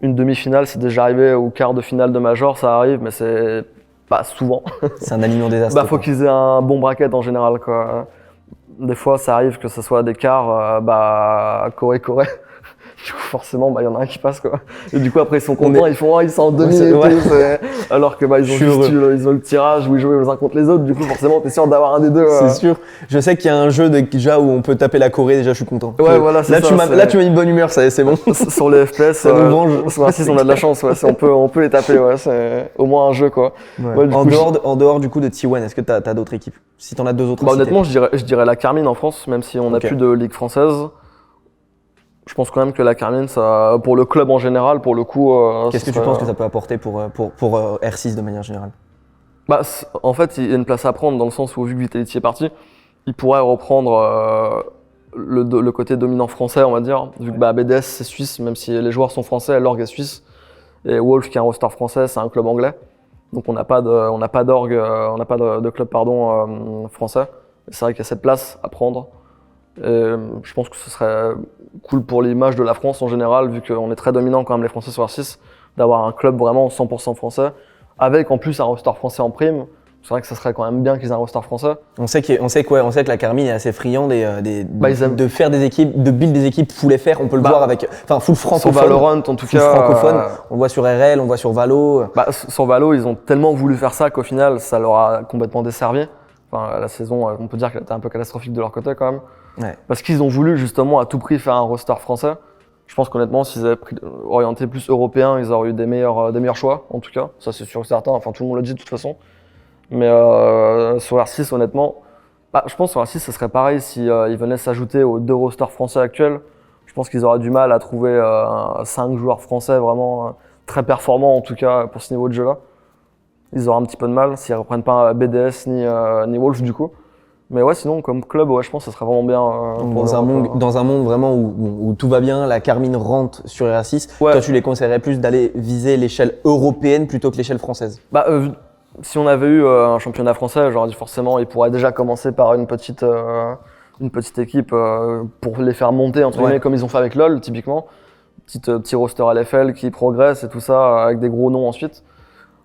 une demi-finale. C'est déjà arrivé au quart de finale de Major, ça arrive, mais c'est pas souvent. C'est un alignement désastreux. Faut qu'ils aient un bon bracket en général, quoi. Des fois, ça arrive que ce soit des quarts, Corée. Du coup, forcément, il y en a un qui passe, quoi. Et du coup, après, ils sont contents, ils sont en demi et tout. Alors que, ils ont le tirage où ils jouent les uns contre les autres. Du coup, forcément, t'es sûr d'avoir un des deux. C'est sûr. Je sais qu'il y a un jeu déjà où on peut taper la Corée, déjà, je suis content. Ouais, voilà, c'est là, ça. Là, tu m'as une bonne humeur, c'est bon. Sur les FPS, sur R6, on a de la chance, ouais. On peut les taper, ouais. C'est au moins un jeu, quoi. Ouais. Ouais, en dehors, du coup, de T1, est-ce que t'as d'autres équipes? Si t'en as 2 autres. Honnêtement, je dirais la Carmine en France, même si on n'a plus de ligue française. Je pense quand même que la Carmine, ça, pour le club en général, pour le coup. Qu'est-ce que tu penses que ça peut apporter pour R6 de manière générale? En fait, il y a une place à prendre dans le sens où, vu que Vitality est parti, il pourrait reprendre le côté dominant français, on va dire. Vu que BDS c'est suisse, même si les joueurs sont français, l'org est suisse. Et Wolf, qui est un roster français, c'est un club anglais. Donc on n'a pas d'org, on n'a pas de club français. C'est vrai qu'il y a cette place à prendre. Et je pense que ce serait cool pour l'image de la France en général, vu qu'on est très dominant quand même les Français sur R6, d'avoir un club vraiment 100% français, avec en plus un roster français en prime. C'est vrai que ça serait quand même bien qu'ils aient un roster français. On sait que la Carmine est assez friand de faire des équipes, de build des équipes full FR. On peut le voir avec, full francophone. Sur Valorant en tout cas. Francophone. On le voit sur RL, on le voit sur Valo. Sur Valo, ils ont tellement voulu faire ça qu'au final, ça leur a complètement desservi. La saison, on peut dire qu'elle était un peu catastrophique de leur côté quand même. Ouais. Parce qu'ils ont voulu justement à tout prix faire un roster français. Je pense qu'honnêtement, s'ils avaient orienté plus européen, ils auraient eu des meilleurs choix, en tout cas. Ça, c'est sûr et certain. Tout le monde le dit de toute façon. Mais sur R6, honnêtement, je pense que sur R6, ce serait pareil si ils venaient s'ajouter aux 2 rosters français actuels. Je pense qu'ils auraient du mal à trouver 5 joueurs français vraiment très performants, en tout cas, pour ce niveau de jeu-là. Ils auraient un petit peu de mal s'ils ne reprennent pas BDS ni Wolf, du coup. Mais ouais, sinon, comme club, je pense que ça serait vraiment bien. Dans un monde vraiment où tout va bien, la Carmine rentre sur R6, ouais. Toi, tu les conseillerais plus d'aller viser l'échelle européenne plutôt que l'échelle française? Si on avait eu un championnat français, j'aurais dit forcément, il pourrait déjà commencer par une petite équipe pour les faire monter, entre guillemets, comme ils ont fait avec LoL, typiquement. Petit roster LFL qui progresse et tout ça, avec des gros noms ensuite.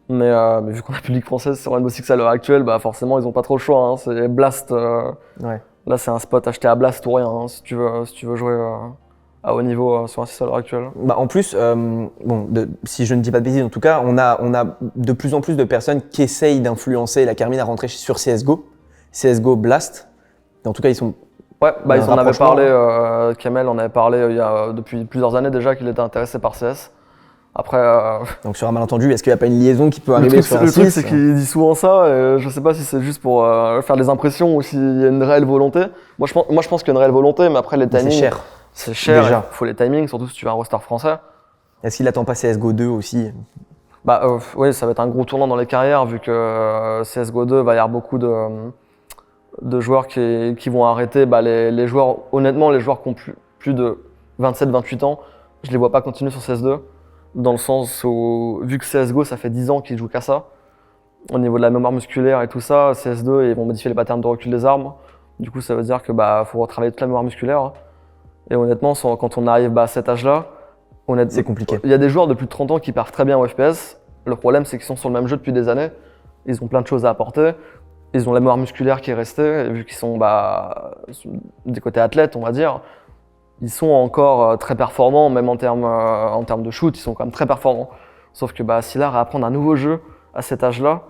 Mais vu qu'on a plus de ligue française sur Rainbow Six à l'heure actuelle, forcément, ils ont pas trop le choix. Hein. C'est Blast. Là, c'est un spot acheté à Blast ou rien, hein, si tu veux jouer à haut niveau sur un 6 à l'heure actuelle. En plus, si je ne dis pas de bêtises, en tout cas, on a de plus en plus de personnes qui essayent d'influencer la Carmine à rentrer sur CSGO Blast. En tout cas, ils sont. Ouais, ils en avaient parlé. Kamel en avait parlé il y a depuis plusieurs années déjà qu'il était intéressé par CS. Après. Donc sur un malentendu, est-ce qu'il n'y a pas une liaison qui peut arriver sur un 6? Le truc, c'est qu'il dit souvent ça. Et je sais pas si c'est juste pour faire des impressions ou s'il y a une réelle volonté. Moi, je pense qu'il y a une réelle volonté, mais après les timings. C'est cher. C'est cher. Il faut les timings, surtout si tu veux un roster français. Est-ce qu'il attend pas CSGO 2 aussi? Oui, ça va être un gros tournant dans les carrières, vu que CSGO 2 va y avoir beaucoup de joueurs qui vont arrêter. Les joueurs, honnêtement, les joueurs qui ont plus de 27-28 ans, je les vois pas continuer sur CS2. Dans le sens où, vu que CSGO, ça fait 10 ans qu'ils jouent qu'à ça, au niveau de la mémoire musculaire et tout ça, CS2, ils vont modifier les patterns de recul des armes. Du coup, ça veut dire que faut retravailler toute la mémoire musculaire. Et honnêtement, quand on arrive à cet âge-là, c'est compliqué. Il y a des joueurs de plus de 30 ans qui partent très bien au FPS. Le problème, c'est qu'ils sont sur le même jeu depuis des années. Ils ont plein de choses à apporter. Ils ont la mémoire musculaire qui est restée. Et vu qu'ils sont des côtés athlètes, on va dire, ils sont encore très performants, même en termes de shoot, ils sont quand même très performants. Sauf que si là, réapprendre un nouveau jeu à cet âge-là,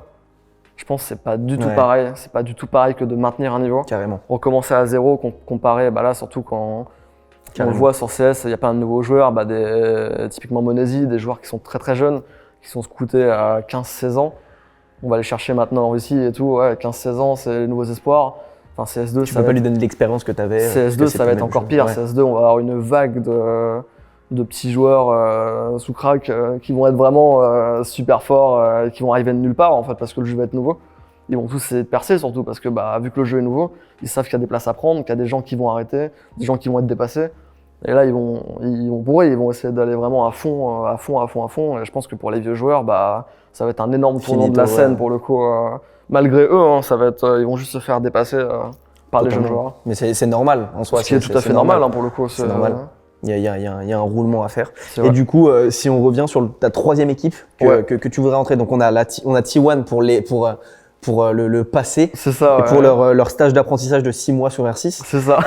je pense que c'est pas du tout pareil. C'est pas du tout pareil que de maintenir un niveau. Carrément. Recommencer à zéro, comparer, là, surtout quand on le voit sur CS, il y a plein de nouveaux joueurs, typiquement Monesi, des joueurs qui sont très très jeunes, qui sont scoutés à 15-16 ans. On va les chercher maintenant en Russie et tout, 15-16 ans, c'est les nouveaux espoirs. Enfin, CS2, tu peux pas lui donner l'expérience que tu avais. CS2, ça va être encore pire. CS2, on va avoir une vague de petits joueurs sous crack qui vont être vraiment super forts, qui vont arriver de nulle part en fait, parce que le jeu va être nouveau. Ils vont tous essayer de percer surtout parce que vu que le jeu est nouveau, ils savent qu'il y a des places à prendre, qu'il y a des gens qui vont arrêter, des gens qui vont être dépassés. Et là, ils vont essayer d'aller vraiment à fond. Et je pense que pour les vieux joueurs, ça va être un énorme tournant de la scène pour le coup. Malgré eux, ils vont juste se faire dépasser par les jeunes joueurs. Mais c'est normal en soi. Ce qui est tout à fait normal pour le coup. C'est normal. Il y a un roulement à faire. Et du coup, si on revient sur ta troisième équipe que tu voudrais rentrer, donc on a T1 pour le passé. C'est ça. Et pour leur stage d'apprentissage de 6 mois sur R6. C'est ça.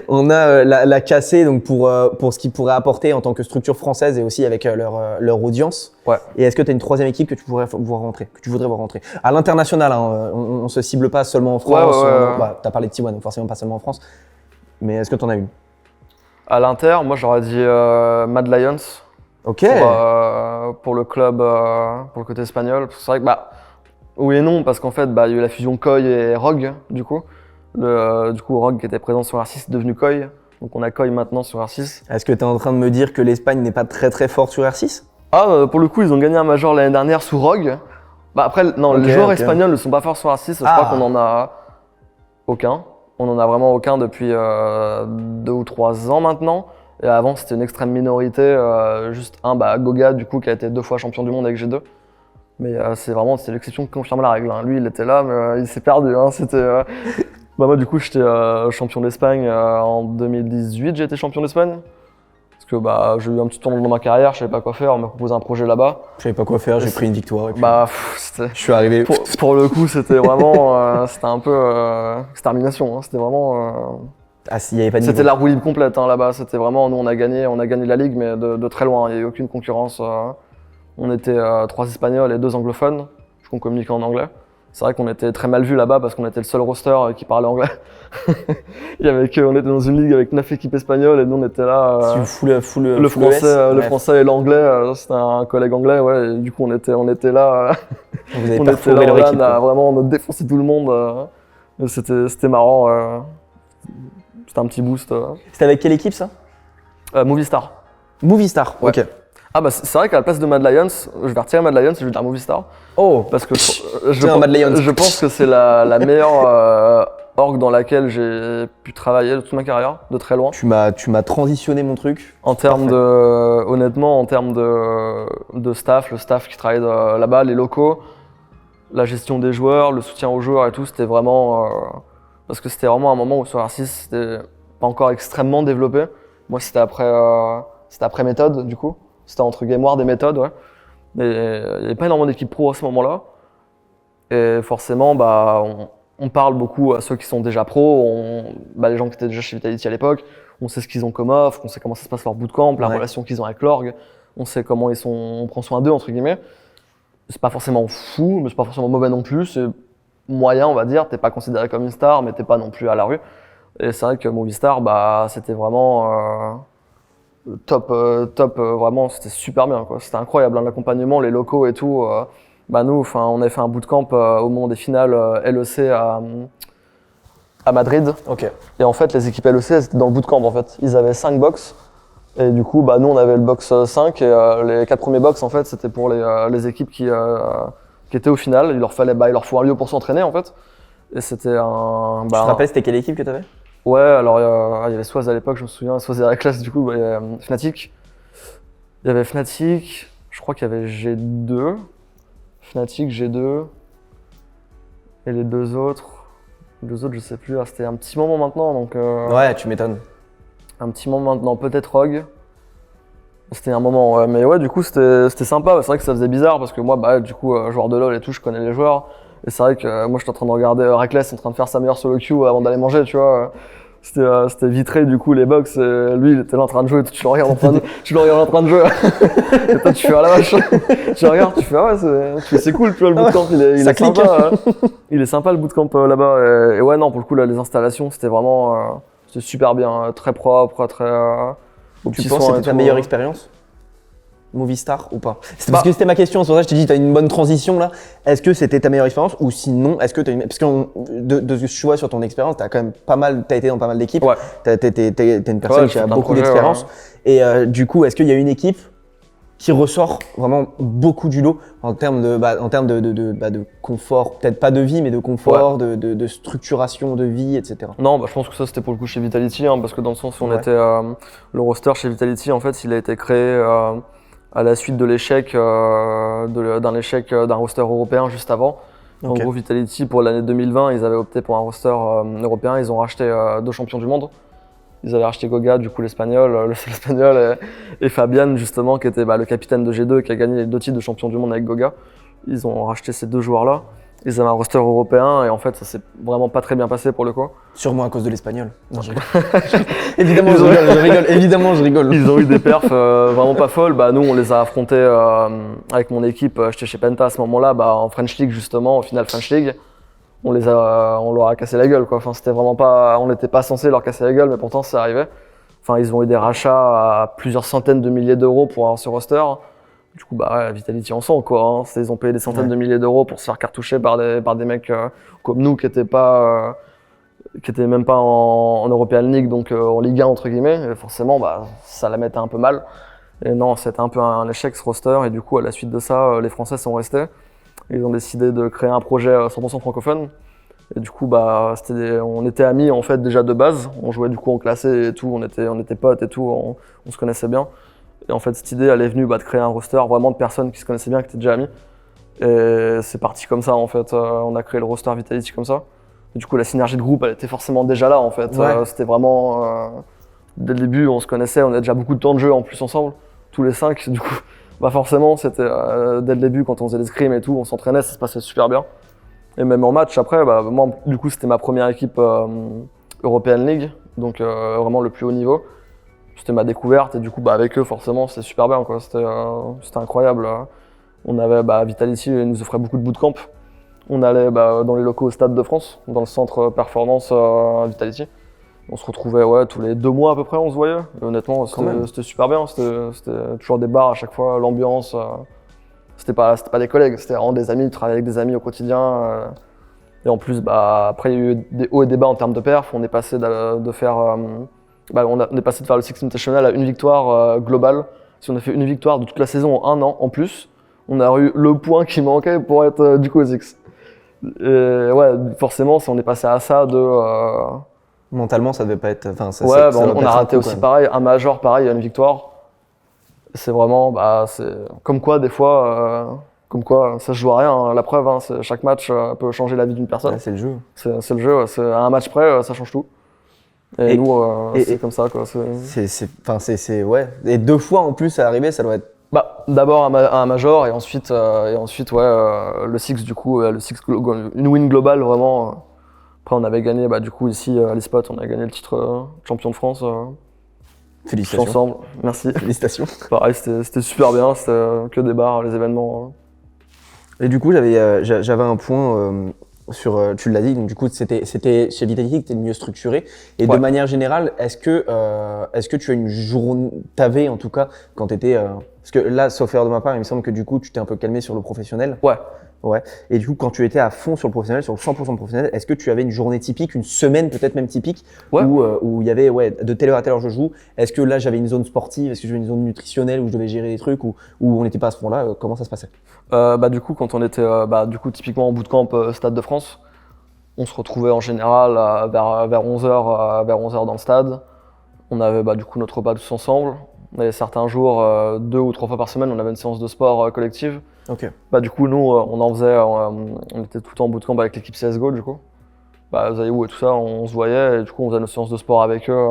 On a la KC donc pour ce qu'ils pourraient apporter en tant que structure française et aussi avec leur audience. Ouais. Et est-ce que tu as une troisième équipe que tu voudrais voir rentrer à l'international, on se cible pas seulement en France. Tu as parlé de T1, donc forcément pas seulement en France. Mais est-ce que tu en as une? À l'Inter, moi j'aurais dit Mad Lions. Ok. Pour le club, pour le côté espagnol. C'est vrai que oui et non, parce qu'en fait, il y a eu la fusion Koi et Rogue, du coup. Rogue qui était présent sur R6 est devenu Koi. Donc on a Koi maintenant sur R6. Est-ce que tu es en train de me dire que l'Espagne n'est pas très très forte sur R6? Pour le coup, ils ont gagné un major l'année dernière sous Rogue. Après, non, les joueurs espagnols ne sont pas forts sur R6. Je crois qu'on en a aucun. On en a vraiment aucun depuis 2 ou 3 ans maintenant. Et avant, c'était une extrême minorité. Juste Goga, du coup, qui a été 2 fois champion du monde avec G2. Mais c'est l'exception qui confirme la règle. Lui, il était là, mais il s'est perdu. Moi, du coup, j'étais champion d'Espagne en 2018. J'ai été champion d'Espagne. Parce que j'ai eu un petit tournant dans ma carrière, je savais pas quoi faire. On m'a proposé un projet là-bas. Je savais pas quoi faire, j'ai pris une victoire. Et puis je suis arrivé. Pour le coup, c'était vraiment. C'était un peu extermination. C'était vraiment. Il y avait pas de C'était la roue libre complète là-bas. C'était vraiment. Nous, on a gagné la ligue, mais de très loin. Il n'y a eu aucune concurrence. On était 3 Espagnols et 2 anglophones, qu'on communiquait en anglais. C'est vrai qu'on était très mal vus là-bas parce qu'on était le seul roster qui parlait anglais. On était dans une ligue avec 9 équipes espagnoles et nous on était là. Le français et l'anglais, c'était un collègue anglais, et du coup on était là. Vous avez perforé leur équipe. On a défoncé tout le monde. C'était marrant. C'était un petit boost. C'était avec quelle équipe ça? Movistar. Movistar, ok. C'est vrai qu'à la place de Mad Lions, je vais retirer Mad Lions et je vais dire Movistar. Oh. Parce que je pense que c'est la meilleure org dans laquelle j'ai pu travailler de toute ma carrière, de très loin. Tu m'as transitionné mon truc. Honnêtement, en termes de staff, le staff qui travaille là-bas, les locaux, la gestion des joueurs, le soutien aux joueurs et tout, c'était vraiment. Parce que c'était vraiment un moment où sur R6, c'était pas encore extrêmement développé. Moi, c'était après méthode, du coup. C'était entre Game Ward et méthode, ouais. Et il n'y avait pas énormément d'équipes pro à ce moment-là. Et forcément, on parle beaucoup à ceux qui sont déjà pros, les gens qui étaient déjà chez Vitality à l'époque. On sait ce qu'ils ont comme offre, on sait comment ça se passe leur bootcamp, la relation qu'ils ont avec l'org. On sait comment on prend soin d'eux, entre guillemets. C'est pas forcément fou, mais c'est pas forcément mauvais non plus. C'est moyen, on va dire. T'es pas considéré comme une star, mais t'es pas non plus à la rue. Et c'est vrai que Movistar, c'était vraiment top, vraiment, c'était super bien, quoi. C'était incroyable, l'accompagnement, les locaux et tout. Nous, on avait fait un bootcamp au moment des finales LEC à Madrid. Ok. Et en fait, les équipes LEC, elles étaient dans le bootcamp, en fait. Ils avaient 5 box. Et du coup, nous, on avait le box 5 et les 4 premiers box, en fait, c'était pour les équipes qui étaient au final. Il leur faut un lieu pour s'entraîner, en fait. Et c'était Tu te rappelles, c'était quelle équipe que tu avais? Ouais, alors il y avait Swaz à l'époque, je me souviens, Swaz à la classe, du coup, il y avait Fnatic. Il y avait Fnatic, je crois qu'il y avait G2. Fnatic, G2. Et les deux autres, je sais plus, c'était un petit moment maintenant, donc Ouais, tu m'étonnes. un petit moment maintenant, peut-être Rogue. C'était un moment, ouais. Mais ouais, du coup, c'était sympa. C'est vrai que ça faisait bizarre parce que moi, bah, du coup, joueur de LoL et tout, je connais les joueurs. Et c'est vrai que moi, j'étais en train de regarder Reckless en train de faire sa meilleure solo queue avant d'aller manger, tu vois. C'était vitré, du coup, les box. Lui, il était là en train de jouer. Tu le regardes en train de jouer. Et toi, tu fais à la vache. Tu regardes, tu fais, ah ouais, c'est cool, tu vois, le bootcamp, il est sympa. Il est sympa, le bootcamp là-bas. Et ouais, non, pour le coup, là, les installations, c'était vraiment c'était super bien. Très propre, très. Tu penses que c'était ta meilleure expérience Movistar ou pas? Parce que c'était ma question, c'est pour ça que je t'ai dit, tu as une bonne transition là. Est-ce que c'était ta meilleure expérience ou sinon, est-ce que tu as une. Parce que de ce que je vois sur ton expérience, tu as quand même pas mal, tu as été dans pas mal d'équipes. Ouais. T'es une personne qui a beaucoup d'expérience. Ouais. Et du coup, est-ce qu'il y a une équipe qui ressort vraiment beaucoup du lot en termes de confort, peut-être pas de vie, mais de confort, ouais. de structuration de vie, etc. Non, bah, je pense que ça c'était pour le coup chez Vitality, hein, parce que dans le sens où on était le roster chez Vitality, en fait, il a été créé à la suite de l'échec d'un roster européen juste avant. Okay. En gros, Vitality pour l'année 2020, ils avaient opté pour un roster européen. Ils ont racheté 2 champions du monde. Ils avaient racheté Goga, du coup l'espagnol, et Fabian justement, qui était le capitaine de G2, qui a gagné les 2 titres de champion du monde avec Goga. Ils ont racheté ces 2 joueurs-là. Ils avaient un roster européen et en fait ça s'est vraiment pas très bien passé pour le coup. Sûrement à cause de l'espagnol. Non, je rigole. Évidemment, je rigole. Évidemment, je rigole. Ils ont eu des perfs vraiment pas folles. Bah, nous, on les a affrontés avec mon équipe. J'étais chez Penta à ce moment-là, en French League justement, au final French League. On leur a cassé la gueule, quoi. Enfin, c'était vraiment pas, on n'était pas censé leur casser la gueule, mais pourtant ça arrivait. Enfin, ils ont eu des rachats à plusieurs centaines de milliers d'euros pour avoir ce roster. Du coup, Vitality en sent, quoi. Hein. Ils ont payé des centaines de milliers d'euros pour se faire cartoucher par des mecs comme nous qui étaient même pas en European League, donc en Ligue 1 entre guillemets. Et forcément, ça la mettait un peu mal. Et non, c'était un peu un échec ce roster. Et du coup, à la suite de ça, les Français sont restés. Ils ont décidé de créer un projet 100% francophone. Et du coup, on était amis en fait déjà de base. On jouait du coup en classé et tout. On était potes et tout. On se connaissait bien. Et en fait, cette idée, elle est venue de créer un roster vraiment de personnes qui se connaissaient bien, qui étaient déjà amis. Et c'est parti comme ça en fait. On a créé le roster Vitality comme ça. Et du coup, la synergie de groupe, elle était forcément déjà là en fait. Ouais. C'était vraiment dès le début, on se connaissait. On a déjà beaucoup de temps de jeu en plus ensemble, tous les 5. Du coup, forcément, c'était dès le début quand on faisait des scrims et tout, on s'entraînait, ça se passait super bien. Et même en match après, moi du coup, c'était ma première équipe European League, donc vraiment le plus haut niveau. C'était ma découverte et du coup avec eux forcément c'était super bien quoi. C'était incroyable. On avait Vitality nous offrait beaucoup de bootcamp. On allait dans les locaux au Stade de France, dans le centre performance Vitality. On se retrouvait tous les 2 mois à peu près, on se voyait. Et honnêtement c'était super bien. C'était toujours des bars à chaque fois, l'ambiance. C'était pas des collègues, c'était vraiment des amis, travailler avec des amis au quotidien. Et en plus après il y a eu des hauts et des bas en termes de perf. On est passé de faire le Six Invitational à une victoire globale. Si on a fait une victoire de toute la saison en 1 an en plus, on a eu le point qui manquait pour être du coup au Six. Et ouais, forcément, si on est passé à ça Mentalement, ça devait pas être. On a raté aussi pareil, un major pareil, une victoire. C'est vraiment, c'est comme quoi des fois, ça se joue à rien. Hein. La preuve, chaque match peut changer la vie d'une personne. Ouais, c'est le jeu. C'est le jeu. À un match près, ça change tout. Et nous, c'est comme ça, quoi. Ouais. Et 2 fois en plus à arriver, ça doit être. D'abord un major et ensuite le Six du coup, une win globale vraiment. Après on avait gagné du coup ici à l'eSpot, on a gagné le titre champion de France. Félicitations. Ensemble, merci. Félicitations. Pareil, c'était super bien, c'était que des bars, les événements. Et du coup j'avais un point. Tu l'as dit, donc du coup c'était chez Vitality que tu es le mieux structuré. Et de manière générale, est-ce que tu as une journée, t'avais en tout cas quand tu étais. Parce que là, sauf erreur de ma part, il me semble que du coup tu t'es un peu calmé sur le professionnel. Ouais. Et du coup, quand tu étais à fond sur le professionnel, sur le 100% professionnel, est-ce que tu avais une journée typique, une semaine peut-être même typique, où il y avait de telle heure à telle heure je joue? Est-ce que là j'avais une zone sportive? Est-ce que j'avais une zone nutritionnelle où je devais gérer des trucs où on n'était pas à ce point-là? Comment ça se passait? Du coup, quand on était typiquement en bootcamp Stade de France, on se retrouvait en général vers 11h dans le stade. On avait du coup notre repas tous ensemble. On avait certains jours, 2 ou 3 fois par semaine, on avait une séance de sport collective. Ok. Bah, du coup, nous, on en faisait, on était tout le temps en bootcamp avec l'équipe CSGO, du coup. Bah, Zayou et tout ça, on se voyait, et du coup, on faisait nos séances de sport avec eux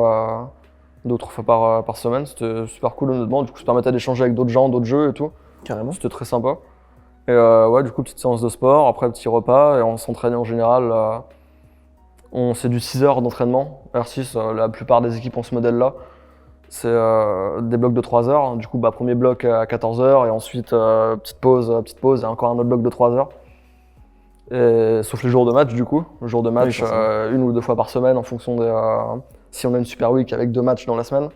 2 ou 3 fois par semaine. C'était super cool, honnêtement. Du coup, ça permettait d'échanger avec d'autres gens, d'autres jeux et tout. Carrément. C'était très sympa. Et ouais, du coup, petite séance de sport, après petit repas, et on s'entraînait en général. C'est du 6 heures d'entraînement, R6, la plupart des équipes ont ce modèle-là. C'est des blocs de 3 heures. Du coup, bah, premier bloc à 14 heures, et ensuite petite pause, et encore un autre bloc de 3 heures. Et, sauf les jours de match, du coup. Le jour de match, Oui, 1 ou 2 fois par semaine, en fonction si on a une super week avec 2 matchs dans la semaine.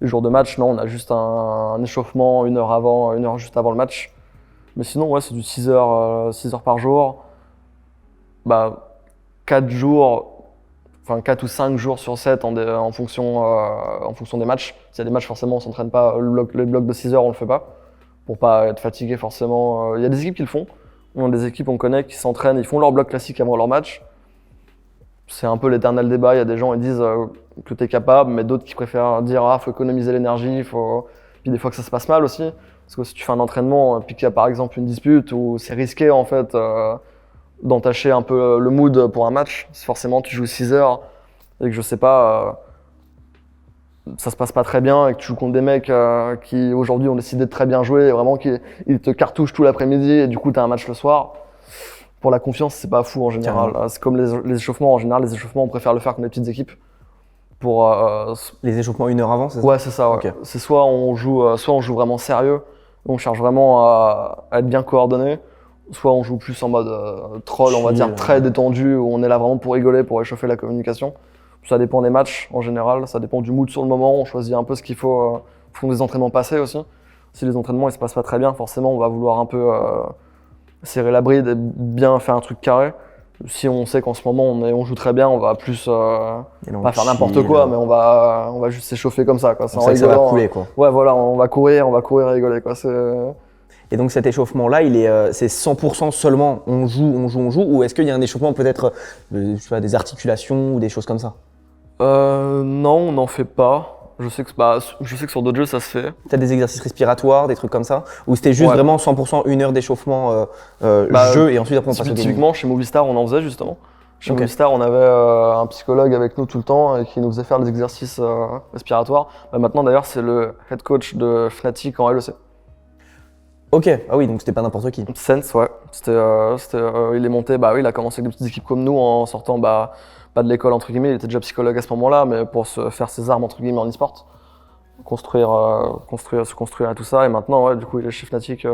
Les jours de match, non, on a juste un échauffement 1 heure avant, 1 heure juste avant le match. Mais sinon, ouais, c'est du 6 heures par jour. Bah, 4 jours, enfin 4 ou 5 jours sur 7 en fonction des matchs. S'il y a des matchs, forcément, on s'entraîne pas. Le bloc de 6 heures, on le fait pas. Pour pas être fatigué, forcément. Il y a des équipes qui le font. On a des équipes, on connaît, qui s'entraînent, ils font leur bloc classique avant leur match. C'est un peu l'éternel débat. Il y a des gens qui disent que tu es capable, mais d'autres qui préfèrent dire faut économiser l'énergie. Puis des fois que ça se passe mal aussi. Parce que si tu fais un entraînement, puis qu'il y a par exemple une dispute où c'est risqué en fait d'entacher un peu le mood pour un match, si forcément tu joues 6 heures et que je sais pas, ça se passe pas très bien et que tu joues contre des mecs qui aujourd'hui ont décidé de très bien jouer et vraiment ils te cartouchent tout l'après-midi et du coup tu as un match le soir. Pour la confiance, c'est pas fou en général. C'est comme les échauffements en général. Les échauffements, on préfère le faire contre les petites équipes. Pour, Les échauffements 1 heure avant, c'est ça? ouais, c'est ça. Ouais. Ok. C'est soit on joue vraiment sérieux, on cherche vraiment à être bien coordonné, soit on joue plus en mode troll, on va dire très détendu, où on est là vraiment pour rigoler, pour échauffer la communication. Ça dépend des matchs en général, ça dépend du mood sur le moment. On choisit un peu ce qu'il faut. Faut des entraînements passés aussi. Si les entraînements ils se passent pas très bien, forcément on va vouloir un peu serrer la bride et bien faire un truc carré. Si on sait qu'en ce moment on joue très bien, on va plus pas faire n'importe quoi, mais on va juste s'échauffer comme ça, quoi. Ça va couler, quoi. Ouais, voilà, on va courir et rigoler, quoi. Et donc cet échauffement-là, c'est 100% seulement on joue, ou est-ce qu'il y a un échauffement peut-être, je sais pas, des articulations ou des choses comme ça? Non, on n'en fait pas. Je sais que sur d'autres jeux ça se fait. Peut-être des exercices respiratoires, des trucs comme ça? Ou c'était juste vraiment 100% 1 heure d'échauffement jeu et ensuite après on passe au gaming? Typiquement chez Movistar on en faisait justement. Chez Movistar on avait un psychologue avec nous tout le temps et qui nous faisait faire des exercices respiratoires. Maintenant d'ailleurs c'est le head coach de Fnatic en LEC. Ok, ah oui, donc c'était pas n'importe qui. Sense, ouais. Il est monté, il a commencé avec des petites équipes comme nous en sortant pas de l'école entre guillemets, il était déjà psychologue à ce moment-là, mais pour se faire ses armes entre guillemets en e-sport, se construire à tout ça. Et maintenant, ouais, du coup, il est chez Fnatic,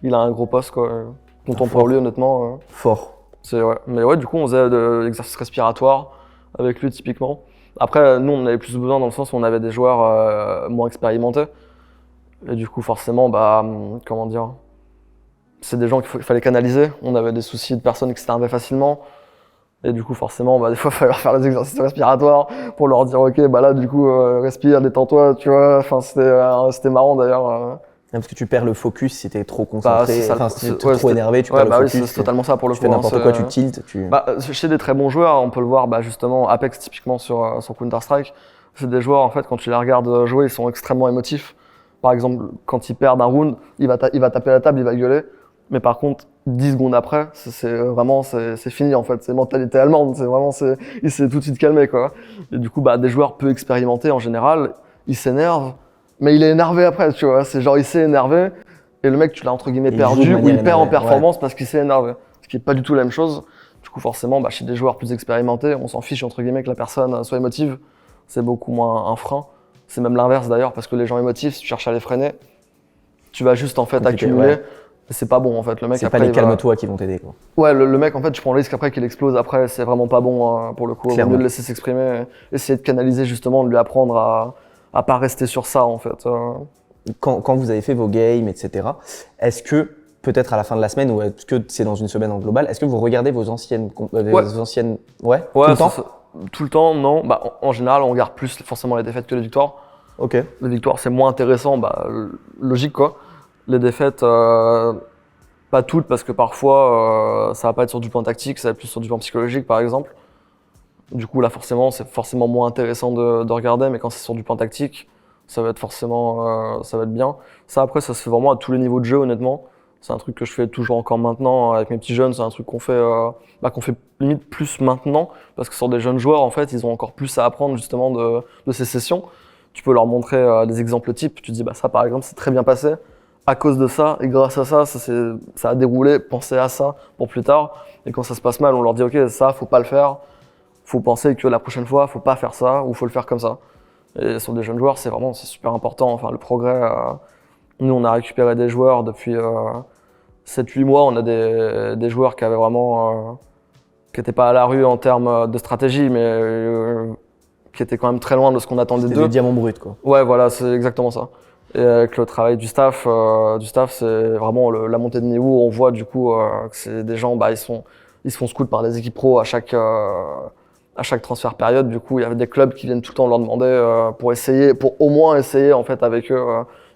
il a un gros poste, quoi. Content pour lui, honnêtement. Fort. Ouais. Mais ouais, du coup, on faisait de l'exercice respiratoire avec lui typiquement. Après, nous, on avait plus besoin dans le sens où on avait des joueurs moins expérimentés. Et du coup, forcément, comment dire, c'est des gens qu'il fallait canaliser. On avait des soucis de personnes qui s'énervaient facilement. Et du coup, forcément, des fois, il fallait leur faire les exercices respiratoires pour leur dire, ok, là, du coup, respire, détends-toi, tu vois. Enfin, c'était marrant d'ailleurs. Parce que tu perds le focus si t'es trop concentré, si t'es trop énervé, tu perds perds le focus. Oui, c'est totalement ça pour le coup. Tu fais n'importe quoi, tu tiltes. Chez des très bons joueurs, on peut le voir justement, Apex typiquement sur Counter-Strike, c'est des joueurs, en fait, quand tu les regardes jouer, ils sont extrêmement émotifs. Par exemple, quand ils perdent un round, il va taper la table, il va gueuler. Mais par contre, 10 secondes après, c'est fini en fait, c'est mentalité allemande, il s'est tout de suite calmé, quoi. Et du coup, des joueurs peu expérimentés en général, ils s'énervent, mais il est énervé après, tu vois. C'est genre il s'est énervé et le mec tu l'as entre guillemets perdu ou il perd en performance parce qu'il s'est énervé. Ce qui est pas du tout la même chose. Du coup, forcément, chez des joueurs plus expérimentés, on s'en fiche entre guillemets que la personne soit émotive. C'est beaucoup moins un frein. C'est même l'inverse d'ailleurs parce que les gens émotifs, si tu cherches à les freiner, tu vas juste en fait accumuler. Ouais. C'est pas bon en fait, le mec. C'est pas les calme-toi qui vont t'aider, quoi. Ouais, le mec en fait, tu prends le risque après qu'il explose. Après, c'est vraiment pas bon pour le coup. Il vaut mieux le laisser s'exprimer, essayer de canaliser justement, de lui apprendre à pas rester sur ça en fait. Quand vous avez fait vos games, etc. Est-ce que peut-être à la fin de la semaine ou est-ce que c'est dans une semaine en global, est-ce que vous regardez vos anciennes, tout le temps? Tout le temps, non. En général, on regarde plus forcément les défaites que les victoires. Ok. Les victoires, c'est moins intéressant, logique quoi. Les défaites, pas toutes, parce que parfois, ça va pas être sur du plan tactique, ça va être plus sur du plan psychologique, par exemple. Du coup, là, forcément, c'est forcément moins intéressant de regarder, mais quand c'est sur du plan tactique, ça va être forcément, ça va être bien. Ça après, ça se fait vraiment à tous les niveaux de jeu, honnêtement. C'est un truc que je fais toujours encore maintenant avec mes petits jeunes. C'est un truc qu'on fait limite plus maintenant parce que sur des jeunes joueurs, en fait, ils ont encore plus à apprendre justement de ces sessions. Tu peux leur montrer des exemples types. Tu te dis, bah ça par exemple, c'est très bien passé à cause de ça et grâce à ça, ça a déroulé. Pensez à ça pour plus tard. Et quand ça se passe mal, on leur dit, ok, ça, faut pas le faire. Faut penser que la prochaine fois, faut pas faire ça ou faut le faire comme ça. Et sur des jeunes joueurs, c'est super important. Enfin, le progrès. Nous, on a récupéré des joueurs depuis 7-8 mois. On a des joueurs qui avaient vraiment, qui n'étaient pas à la rue en termes de stratégie, mais qui étaient quand même très loin de ce qu'on attendait d'eux. C'était des diamants bruts, quoi. Ouais, voilà, c'est exactement ça. Et avec le travail du staff, c'est vraiment la montée de niveau. On voit du coup que c'est des gens, bah, ils se font scout par des équipes pro à chaque transfert période. Du coup, il y avait des clubs qui viennent tout le temps leur demander pour au moins essayer en fait avec eux.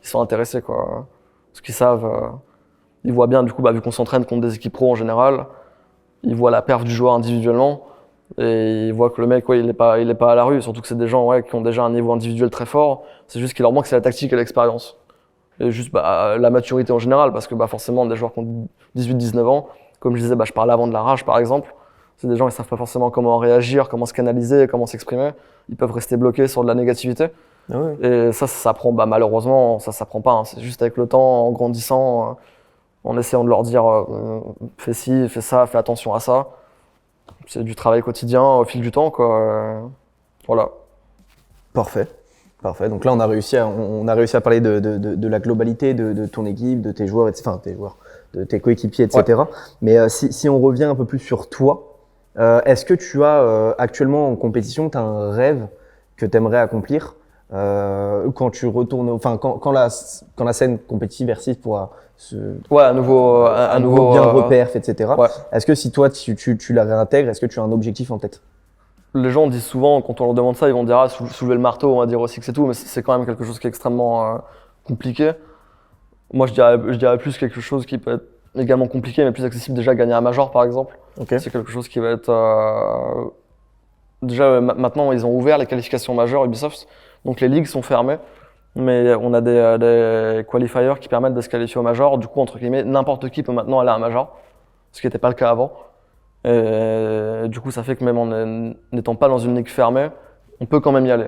Ils sont intéressés quoi, parce qu'ils savent. Ils voient bien du coup, bah, vu qu'on s'entraîne contre des équipes pro en général, ils voient la perf du joueur individuellement et ils voient que le mec, ouais, il est pas à la rue. Surtout que c'est des gens, ouais, qui ont déjà un niveau individuel très fort. C'est juste qu'il leur manque, c'est la tactique et l'expérience. Et juste bah, la maturité en général, parce que bah, forcément, des joueurs qui ont 18-19 ans, comme je disais, bah, je parlais avant de la rage par exemple. C'est des gens qui savent pas forcément comment réagir, comment se canaliser, comment s'exprimer. Ils peuvent rester bloqués sur de la négativité. Ah ouais. Et ça s'apprend, bah, malheureusement, ça s'apprend pas. Hein. C'est juste avec le temps, en grandissant, en essayant de leur dire fais ci, fais ça, fais attention à ça. C'est du travail quotidien au fil du temps, quoi. Voilà. Parfait. Parfait. Donc là, on a réussi à parler de la globalité de ton équipe, de tes joueurs, enfin tes joueurs, de tes coéquipiers, etc. Ouais. Mais si on revient un peu plus sur toi, est-ce que tu as actuellement en compétition, tu as un rêve que tu aimerais accomplir quand tu retournes, enfin quand la scène compétitive R6 pourra à nouveau bien reperf, etc. Ouais. Est-ce que si toi tu la réintègres, est-ce que tu as un objectif en tête? Les gens disent souvent, quand on leur demande ça, ils vont dire soulever le marteau, on va dire aussi que c'est tout, mais c'est quand même quelque chose qui est extrêmement compliqué. Moi, je dirais plus quelque chose qui peut être également compliqué, mais plus accessible, déjà gagner un major par exemple. Okay. C'est quelque chose qui va être. Déjà, maintenant, ils ont ouvert les qualifications majeures Ubisoft, donc les ligues sont fermées, mais on a des qualifiers qui permettent de se qualifier au major. Du coup, entre guillemets, n'importe qui peut maintenant aller à un major, ce qui n'était pas le cas avant. Et du coup, ça fait que même en n'étant pas dans une ligue fermée, on peut quand même y aller.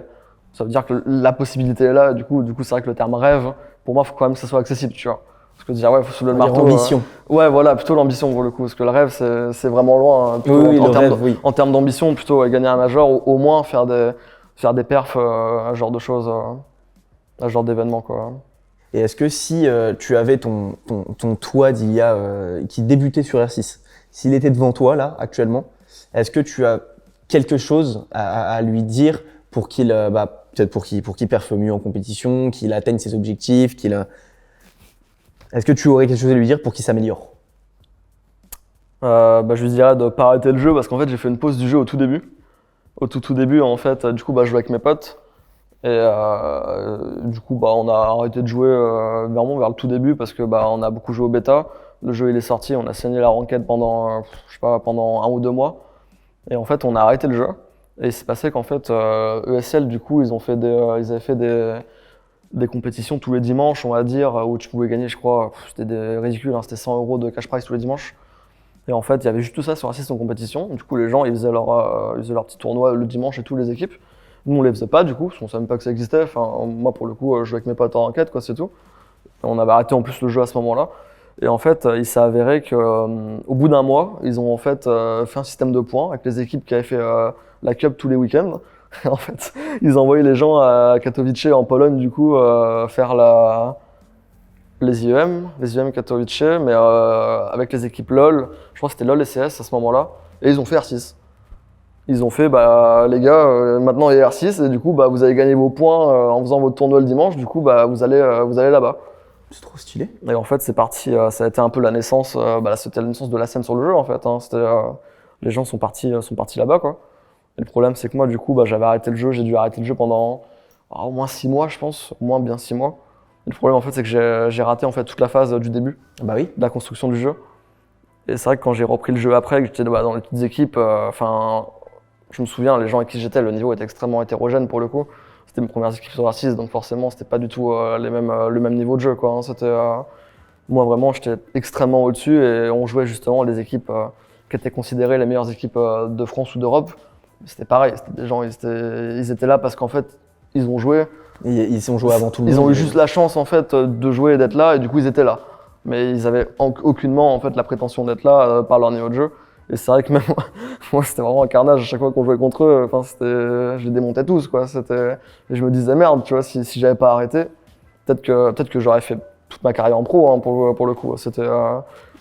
Ça veut dire que la possibilité est là. Du coup, c'est vrai que le terme rêve, pour moi, il faut quand même que ça soit accessible, tu vois. Parce que dire, ouais, il faut soulever le marteau. L'ambition. Ouais, voilà, plutôt l'ambition pour le coup. Parce que le rêve, c'est vraiment loin. Oui, en termes d'ambition, plutôt gagner un major ou au moins faire des perfs, un genre de choses, un genre d'événement, quoi. Et est-ce que si tu avais ton toi qui débutait sur R6, s'il était devant toi là actuellement, est-ce que tu as quelque chose à lui dire pour qu'il peut-être pour qu'il perfe mieux en compétition, qu'il atteigne ses objectifs, est-ce que tu aurais quelque chose à lui dire pour qu'il s'améliore? Je lui dirais de pas arrêter le jeu parce qu'en fait j'ai fait une pause du jeu au tout début. Au tout début en fait, du coup je jouais avec mes potes. Et du coup, on a arrêté de jouer vers le tout début parce que on a beaucoup joué au bêta. Le jeu il est sorti, on a saigné la ranked pendant pendant 1 ou 2 mois. Et en fait, on a arrêté le jeu. Et il s'est passé qu'en fait, ESL du coup, ils avaient fait des compétitions tous les dimanches, on va dire, où tu pouvais gagner, je crois, c'était des ridicules, hein, c'était 100 € de cash prize tous les dimanches. Et en fait, il y avait juste tout ça sur R6 en compétition. Du coup, les gens, ils faisaient leur petit tournoi le dimanche et tous les équipes. Nous, on les faisait pas, du coup, parce qu'on savait même pas que ça existait. Enfin, moi, pour le coup, je jouais avec mes potes en enquête, quoi, c'est tout. Et on avait arrêté en plus le jeu à ce moment-là. Et en fait, il s'est avéré qu'au bout d'un mois, ils ont en fait fait un système de points avec les équipes qui avaient fait la Cup tous les week-ends. Et en fait, ils envoyaient les gens à Katowice en Pologne, du coup, faire les IEM Katowice, mais avec les équipes LoL. Je crois que c'était LoL et CS à ce moment-là. Et ils ont fait R6. Ils ont fait, les gars, maintenant il y a R6 et du coup, vous allez gagner vos points en faisant votre tournoi le dimanche. Du coup, vous allez là-bas. C'est trop stylé. Et en fait, c'est parti. Ça a été un peu la naissance. C'était la naissance de la scène sur le jeu en fait. Hein. Les gens sont partis là-bas, quoi. Et le problème, c'est que moi, du coup, j'avais arrêté le jeu. J'ai dû arrêter le jeu pendant au moins 6 mois, je pense, au moins bien 6 mois. Et le problème, en fait, c'est que j'ai raté en fait toute la phase du début. Bah oui. De la construction du jeu. Et c'est vrai que quand j'ai repris le jeu après, que j'étais dans les petites équipes, je me souviens, les gens avec qui j'étais, le niveau était extrêmement hétérogène pour le coup. c'était mes premières équipes sur R6, donc forcément c'était pas du tout le même niveau de jeu, quoi. Hein. C'était, moi vraiment j'étais extrêmement au-dessus et on jouait justement les équipes qui étaient considérées les meilleures équipes de France ou d'Europe. C'était pareil, c'était des gens, ils étaient là parce qu'en fait ils ont joué. Ils ont joué avant tout le monde. Ils ont eu juste la chance en fait de jouer et d'être là et du coup ils étaient là. Mais ils avaient aucunement en fait la prétention d'être là par leur niveau de jeu. Et c'est vrai que même moi c'était vraiment un carnage à chaque fois qu'on jouait contre eux. Enfin je les démontais tous quoi. Et je me disais merde, tu vois, si j'avais pas arrêté, peut-être que j'aurais fait toute ma carrière en pro hein, pour le coup. C'était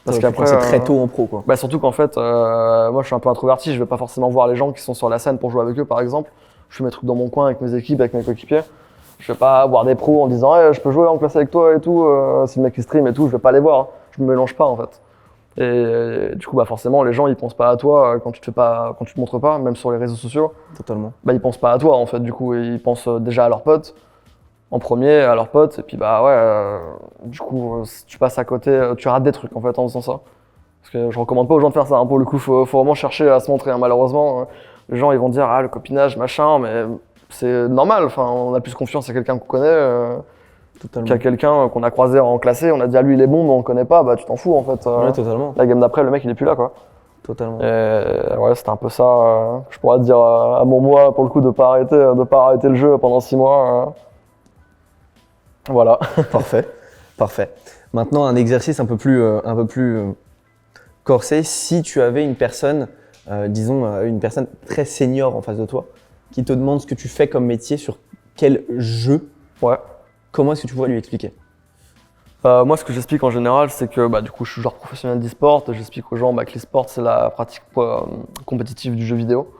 parce qu'après c'est très tôt en pro quoi. Bah surtout qu'en fait moi je suis un peu introverti, je vais pas forcément voir les gens qui sont sur la scène pour jouer avec eux par exemple. Je fais mes trucs dans mon coin avec mes équipes, avec mes coéquipiers. Je vais pas voir des pros en disant hey, je peux jouer en classe avec toi et tout, si le mec il stream et tout, je vais pas les voir, hein. Je me mélange pas en fait. Et du coup bah forcément les gens ils pensent pas à toi quand tu te montres pas, même sur les réseaux sociaux. Totalement. Bah ils pensent pas à toi en fait, du coup ils pensent déjà à leurs potes en premier, à leurs potes et puis bah ouais du coup si tu passes à côté, tu rates des trucs en fait en faisant ça. Parce que je recommande pas aux gens de faire ça, hein. Pour le coup faut vraiment chercher à se montrer, hein. Malheureusement les gens ils vont dire ah le copinage machin, mais c'est normal, enfin, on a plus confiance à quelqu'un qu'on connaît qu'à quelqu'un qu'on a croisé en classé, on a dit ah lui il est bon mais on le connaît pas, bah tu t'en fous en fait. Ouais, totalement. La game d'après le mec il est plus là quoi. Totalement. Et ouais c'était un peu ça, je pourrais te dire à mon moi pour le coup de pas arrêter le jeu pendant 6 mois. Voilà. Parfait, parfait. Maintenant un exercice un peu plus corsé, si tu avais une personne, disons une personne très senior en face de toi, qui te demande ce que tu fais comme métier sur quel jeu, ouais. Comment est-ce que tu pourrais lui expliquer? Moi, ce que j'explique en général, c'est que bah, du coup, je suis joueur professionnel d'e-sport. J'explique aux gens que l'e-sport, c'est la pratique compétitive du jeu vidéo.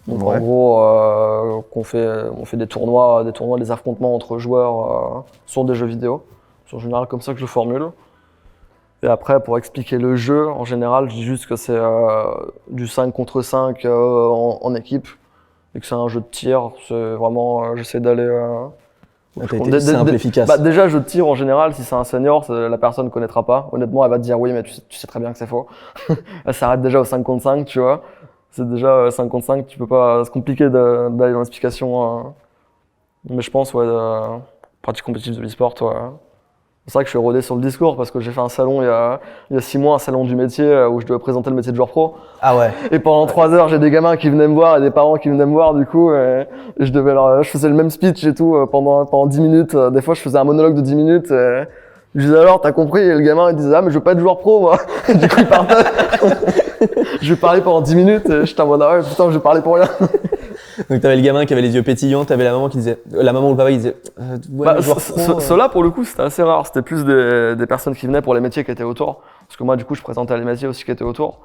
Donc ouais. en gros, on fait des tournois, des affrontements entre joueurs sur des jeux vidéo. C'est en général comme ça que je formule. Et après, pour expliquer le jeu, en général, je dis juste que c'est du 5 contre 5 en équipe. Et que c'est un jeu de tir, c'est vraiment, j'essaie d'aller… simple, efficace. Bah, déjà, jeu de tir, en général, si c'est un senior, la personne ne connaîtra pas. Honnêtement, elle va te dire oui, mais tu sais très bien que c'est faux. Elle s'arrête déjà au 5 contre 5, tu vois. C'est déjà 5 contre 5, tu peux pas… C'est compliqué d'aller dans l'explication. Mais je pense, ouais, pratique compétitive de l'e-sport, ouais. C'est vrai que je suis rodé sur le discours parce que j'ai fait un salon il y a 6 mois, un salon du métier où je devais présenter le métier de joueur pro. Ah ouais. Et pendant 3 heures, j'ai des gamins qui venaient me voir et des parents qui venaient me voir du coup. Et je faisais le même speech et tout pendant 10 minutes. Des fois, je faisais un monologue de 10 minutes. Et je disais alors, t'as compris? Et le gamin il disait ah mais je veux pas être joueur pro moi. Du coup il partait. Je parlais pendant 10 minutes et j'étais en mode ah ouais putain je parlais pour rien. Donc t'avais le gamin qui avait les yeux pétillants, t'avais la maman qui disait, la maman ou le papa qui disait, ouais, bah, ceux-là pour le coup c'était assez rare, c'était plus des personnes qui venaient pour les métiers qui étaient autour. Parce que moi du coup je présentais les métiers aussi qui étaient autour.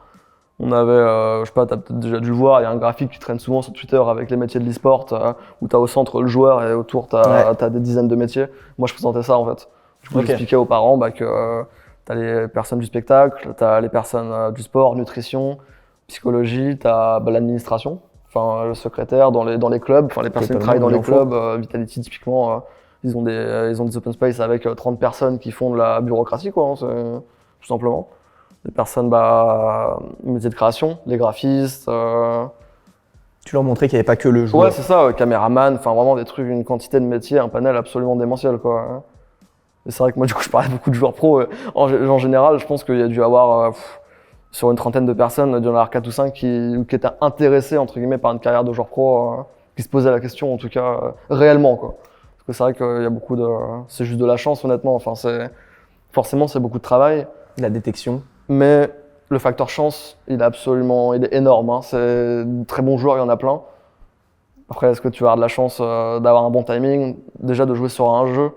On avait, je sais pas, t'as peut-être déjà dû le voir, il y a un graphique qui traîne souvent sur Twitter avec les métiers de l'e-sport où t'as au centre le joueur et autour t'as des dizaines de métiers. Moi je présentais ça en fait. Du coup j'expliquais aux parents que t'as les personnes du spectacle, t'as les personnes du sport, nutrition, psychologie, t'as l'administration. Enfin, le secrétaire dans les clubs, enfin les personnes qui travaillent dans les clubs, Vitality typiquement, ils ont des open space avec 30 personnes qui font de la bureaucratie quoi, hein, tout simplement. Des personnes métiers de création, les graphistes. Tu leur montrais qu'il n'y avait pas que le joueur. Ouais c'est ça, caméraman, enfin vraiment des trucs, une quantité de métiers, un panel absolument démentiel quoi. Et c'est vrai que moi du coup je parlais beaucoup de joueurs pro. En général, je pense qu'il y a dû avoir sur une trentaine de personnes, il y en a 4 ou 5 qui étaient intéressés entre guillemets par une carrière de joueur pro, qui se posaient la question en tout cas réellement quoi. Parce que c'est vrai qu'il y a beaucoup c'est juste de la chance honnêtement. Enfin forcément c'est beaucoup de travail. La détection. Mais le facteur chance, il est énorme. Hein. C'est de très bons joueurs, il y en a plein. Après, est-ce que tu vas avoir de la chance d'avoir un bon timing, déjà de jouer sur un jeu,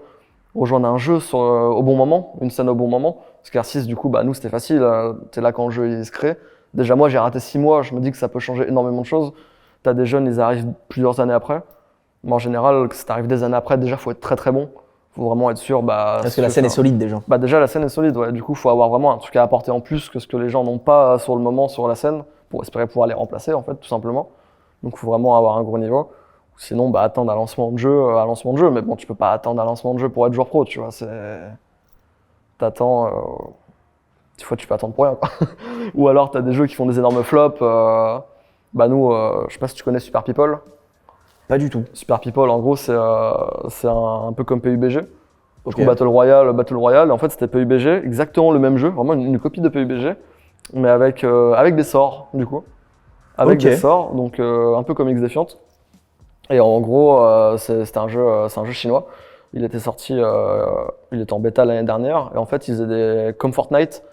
rejoindre un jeu au bon moment, une scène au bon moment. Parce qu'R6, du coup, nous, c'était facile. T'es là quand le jeu il se crée. Déjà, moi, j'ai raté 6 mois. Je me dis que ça peut changer énormément de choses. T'as des jeunes, ils arrivent plusieurs années après. Mais en général, si t'arrives des années après, déjà, faut être très très bon. Faut vraiment être sûr. Parce que la scène est solide déjà. Déjà, la scène est solide. Ouais. Du coup, faut avoir vraiment un truc à apporter en plus que ce que les gens n'ont pas sur le moment sur la scène pour espérer pouvoir les remplacer, en fait, tout simplement. Donc, faut vraiment avoir un gros niveau. Sinon, attendre un lancement de jeu, mais bon, tu peux pas attendre un lancement de jeu pour être joueur pro, tu vois, t'attends, des fois tu peux attendre pour rien, quoi. Ou alors t'as des jeux qui font des énormes flops, nous, je sais pas si tu connais Super People. Pas du tout. Super People, en gros, c'est un peu comme PUBG. Du coup, Ok. Battle Royale, en fait, c'était PUBG, exactement le même jeu, vraiment une copie de PUBG, mais avec des sorts, du coup. Avec Ok. des sorts, donc un peu comme X-Defiant. Et en gros, c'est un jeu chinois. Il était sorti, il était en bêta l'année dernière, et en fait, ils faisaient comme Fortnite,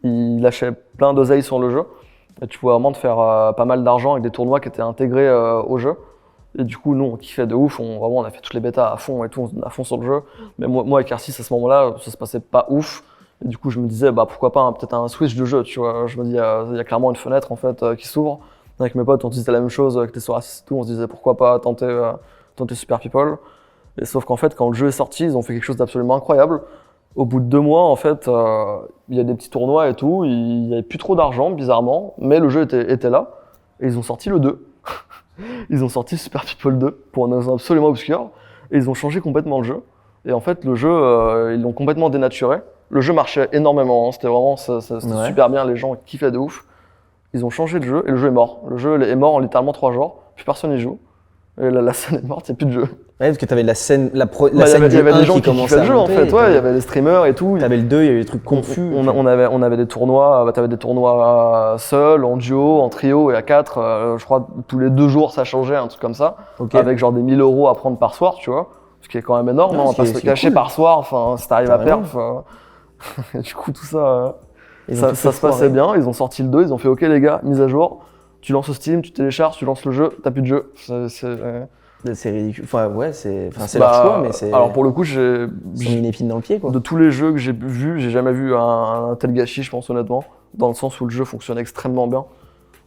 ils lâchaient plein d'oseilles sur le jeu, et tu pouvais vraiment te faire pas mal d'argent avec des tournois qui étaient intégrés au jeu. Et du coup, nous, on kiffait de ouf, on a fait toutes les bêtas à fond et tout, on se donnait à fond sur le jeu. Mais moi avec R6, à ce moment-là, ça se passait pas ouf. Et du coup, je me disais, bah pourquoi pas peut-être un switch de jeu, tu vois. Je me dis, il y a clairement une fenêtre en fait qui s'ouvre. Avec mes potes, on disait la même chose, que t'es sur R6 et tout, on se disait pourquoi pas tenter Super People. Et sauf qu'en fait, quand le jeu est sorti, ils ont fait quelque chose d'absolument incroyable. Au bout de 2 mois, en fait, il y a des petits tournois et tout, il n'y avait plus trop d'argent, bizarrement, mais le jeu était là. Et ils ont sorti le 2. Ils ont sorti Super People 2 pour une raison absolument obscure et ils ont changé complètement le jeu. Et en fait, le jeu, ils l'ont complètement dénaturé. Le jeu marchait énormément, hein. C'était vraiment c'était Ouais. super bien, les gens kiffaient de ouf. Ils ont changé le jeu et le jeu est mort. Le jeu est mort en littéralement 3 jours, plus personne n'y joue. Et la scène est morte, il n'y a plus de jeu. Ouais, parce que t'avais la scène, la Bah, il y scène avait, il y du avait 1 des gens qui qui commençait kiffaient à le jeu en monter, fait, ouais, il y avait les streamers et tout. T'avais le 2, il y avait des trucs confus. On avait des tournois, t'avais des tournois seuls, en duo, en trio et à 4. Je crois tous les 2 jours ça changeait, un truc comme ça. Ok. Avec genre des 1000 € à prendre par soir, tu vois. Ce qui est quand même énorme, Ouais, on va pas ce se qui le est cacher cool. par soir, enfin, si t'arrives à Carrément. perf. Et du coup, tout ça, Ils ont tout ça fait se passait foirer. bien. Ils ont sorti le 2, ils ont fait OK les gars, mise à jour. Tu lances Steam, tu télécharges, tu lances le jeu, t'as plus de jeu. C'est ridicule. Enfin, ouais, c'est leur choix, mais c'est. Alors pour le coup, Ils ont mis une épine dans le pied, quoi. de tous les jeux que j'ai vus, j'ai jamais vu un tel gâchis, je pense honnêtement, dans le sens où le jeu fonctionnait extrêmement bien.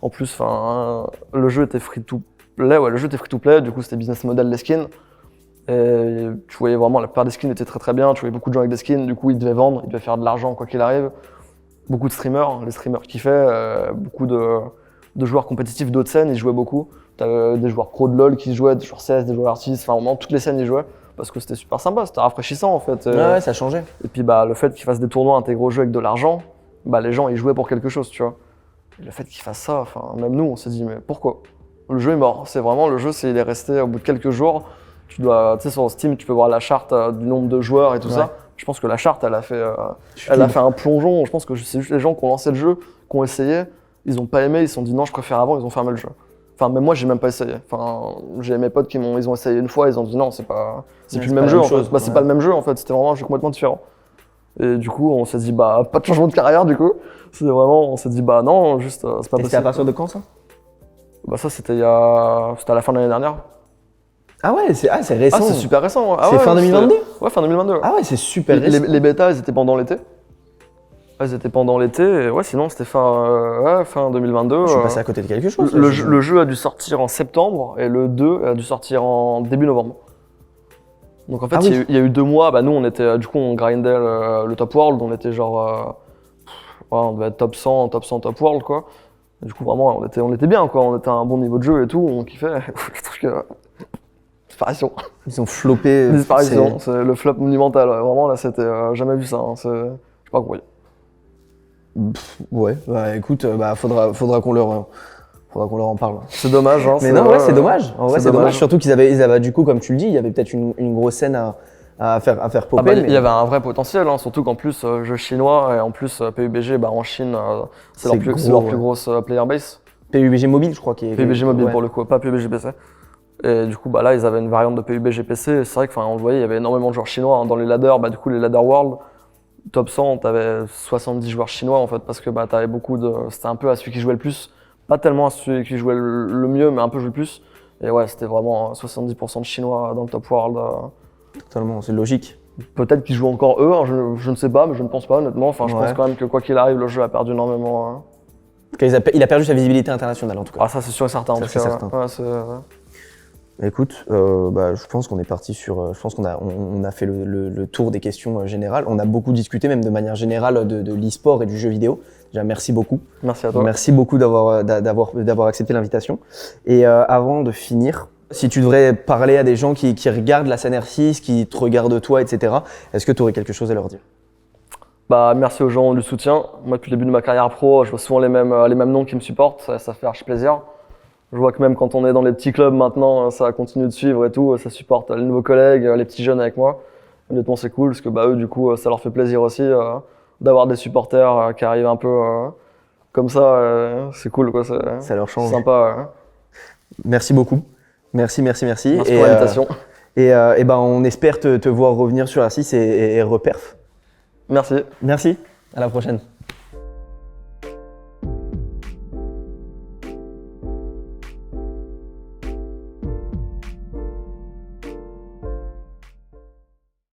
En plus, le jeu était free to play, ouais, le jeu était free to play, du coup c'était business model des skins. Et tu voyais vraiment la plupart des skins étaient très très bien, tu voyais beaucoup de gens avec des skins, du coup ils devaient vendre, ils devaient faire de l'argent quoi qu'il arrive. Beaucoup de streamers, les streamers kiffaient, beaucoup de joueurs compétitifs d'autres scènes, ils jouaient beaucoup. T'avais des joueurs pro de LoL qui jouaient, des joueurs CS, des joueurs artistes, enfin vraiment toutes les scènes ils jouaient. Parce que c'était super sympa, c'était rafraîchissant en fait. Ouais, ça changeait. Et puis bah, le fait qu'ils fassent des tournois intégrés au jeu avec de l'argent, bah, les gens ils jouaient pour quelque chose, tu vois. Et le fait qu'ils fassent ça, enfin, même nous on s'est dit mais pourquoi? Le jeu est mort, c'est vraiment le jeu, il est resté au bout de quelques jours. Tu sais sur Steam tu peux voir la charte du nombre de joueurs et tout Ouais. ça. Je pense que la charte elle a fait un plongeon. Je pense que c'est juste les gens qui ont lancé le jeu, qui ont essayé, ils ont pas aimé, ils se sont dit non je préfère avant, ils ont fermé le jeu. Enfin même moi j'ai même pas essayé. Enfin j'ai mes potes ils ont essayé une fois, ils ont dit non c'est plus le c'est même pas jeu la en même chose, fait. Bah, c'est ouais. pas le même jeu en fait, c'était vraiment un jeu complètement différent. Et du coup on s'est dit bah pas de changement de carrière du coup. On s'est dit bah non juste c'est pas Et c'était à possible. partir de quand, ça? Bah ça c'était à la fin de l'année dernière. Ah ouais, c'est récent. Ah c'est super récent. Ah, C'est ouais, fin 2022? Ouais fin 2022. Ah ouais, c'est super récent. Les bêtas elles étaient pendant l'été. Elles étaient pendant l'été et ouais sinon c'était fin 2022. Je suis passé à côté de quelque chose. Le jeu a dû sortir en septembre et le 2 a dû sortir en début novembre. Donc en fait, Ah oui. il y a eu 2 mois, bah nous on était, du coup on grindait le Top World, on était genre, ouais, on devait être top 100, Top World quoi. Et du coup vraiment on était bien quoi, on était à un bon niveau de jeu et tout, on kiffait. Le truc, disparition. Ils ont floppé. Disparition, c'est le flop monumental, ouais. Vraiment là c'était, jamais vu ça, hein. Je sais pas compris. Ouais, bah écoute, bah faudra qu'on leur en parle. C'est dommage, hein. Mais non, ouais, c'est dommage. En vrai, c'est dommage. dommage. Surtout qu'ils avaient, du coup, comme tu le dis, il y avait peut-être une grosse scène à faire popper. Ah bah, mais- il y avait un vrai potentiel, hein, surtout qu'en plus, jeu chinois et en plus PUBG, bah, en Chine, c'est leur gros, plus ouais. grosse player base. PUBG mobile, je crois, qui est. PUBG mobile ouais. pour le coup, pas PUBG PC. Et du coup, bah, là, ils avaient une variante de PUBG PC. Et c'est vrai qu'on le voyait, il y avait énormément de joueurs chinois, hein. Dans les ladders, bah, du coup, les ladder world, top 100, t'avais 70 joueurs chinois en fait, parce que bah, t'avais c'était un peu à celui qui jouait le plus, pas tellement à celui qui jouait le mieux, mais un peu joué le plus. Et ouais, c'était vraiment 70% de chinois dans le top world. Totalement, c'est logique. Peut-être qu'ils jouent encore eux, hein, je ne sais pas, mais je ne pense pas honnêtement. Enfin, je Ouais. pense quand même que quoi qu'il arrive, le jeu a perdu énormément. En tout cas, il a perdu sa visibilité internationale, en tout cas. Ah, ça c'est sûr et certain. En Ça, tout c'est cas, certain. ouais, Écoute, bah, je pense qu'on est parti sur. Je pense on a fait le tour des questions générales. On a beaucoup discuté, même de manière générale, de l'e-sport et du jeu vidéo. Déjà, merci beaucoup. Merci à toi. Merci beaucoup d'avoir accepté l'invitation. Et avant de finir, si tu devrais parler à des gens qui regardent la scène R6, qui te regardent toi, etc., est-ce que tu aurais quelque chose à leur dire? Bah, merci aux gens du soutien. Moi, depuis le début de ma carrière pro, je vois souvent les mêmes noms qui me supportent. Ça fait archi plaisir. Je vois que même quand on est dans les petits clubs maintenant, ça continue de suivre et tout, ça supporte les nouveaux collègues, les petits jeunes avec moi. Honnêtement, c'est cool parce que eux, du coup, ça leur fait plaisir aussi d'avoir des supporters qui arrivent un peu comme ça. C'est cool, quoi. Ça leur C'est change. sympa. Merci beaucoup. Merci. Merci pour l'invitation. Et ben, on espère te voir revenir sur R6 et reperf. Merci. Merci. À la prochaine.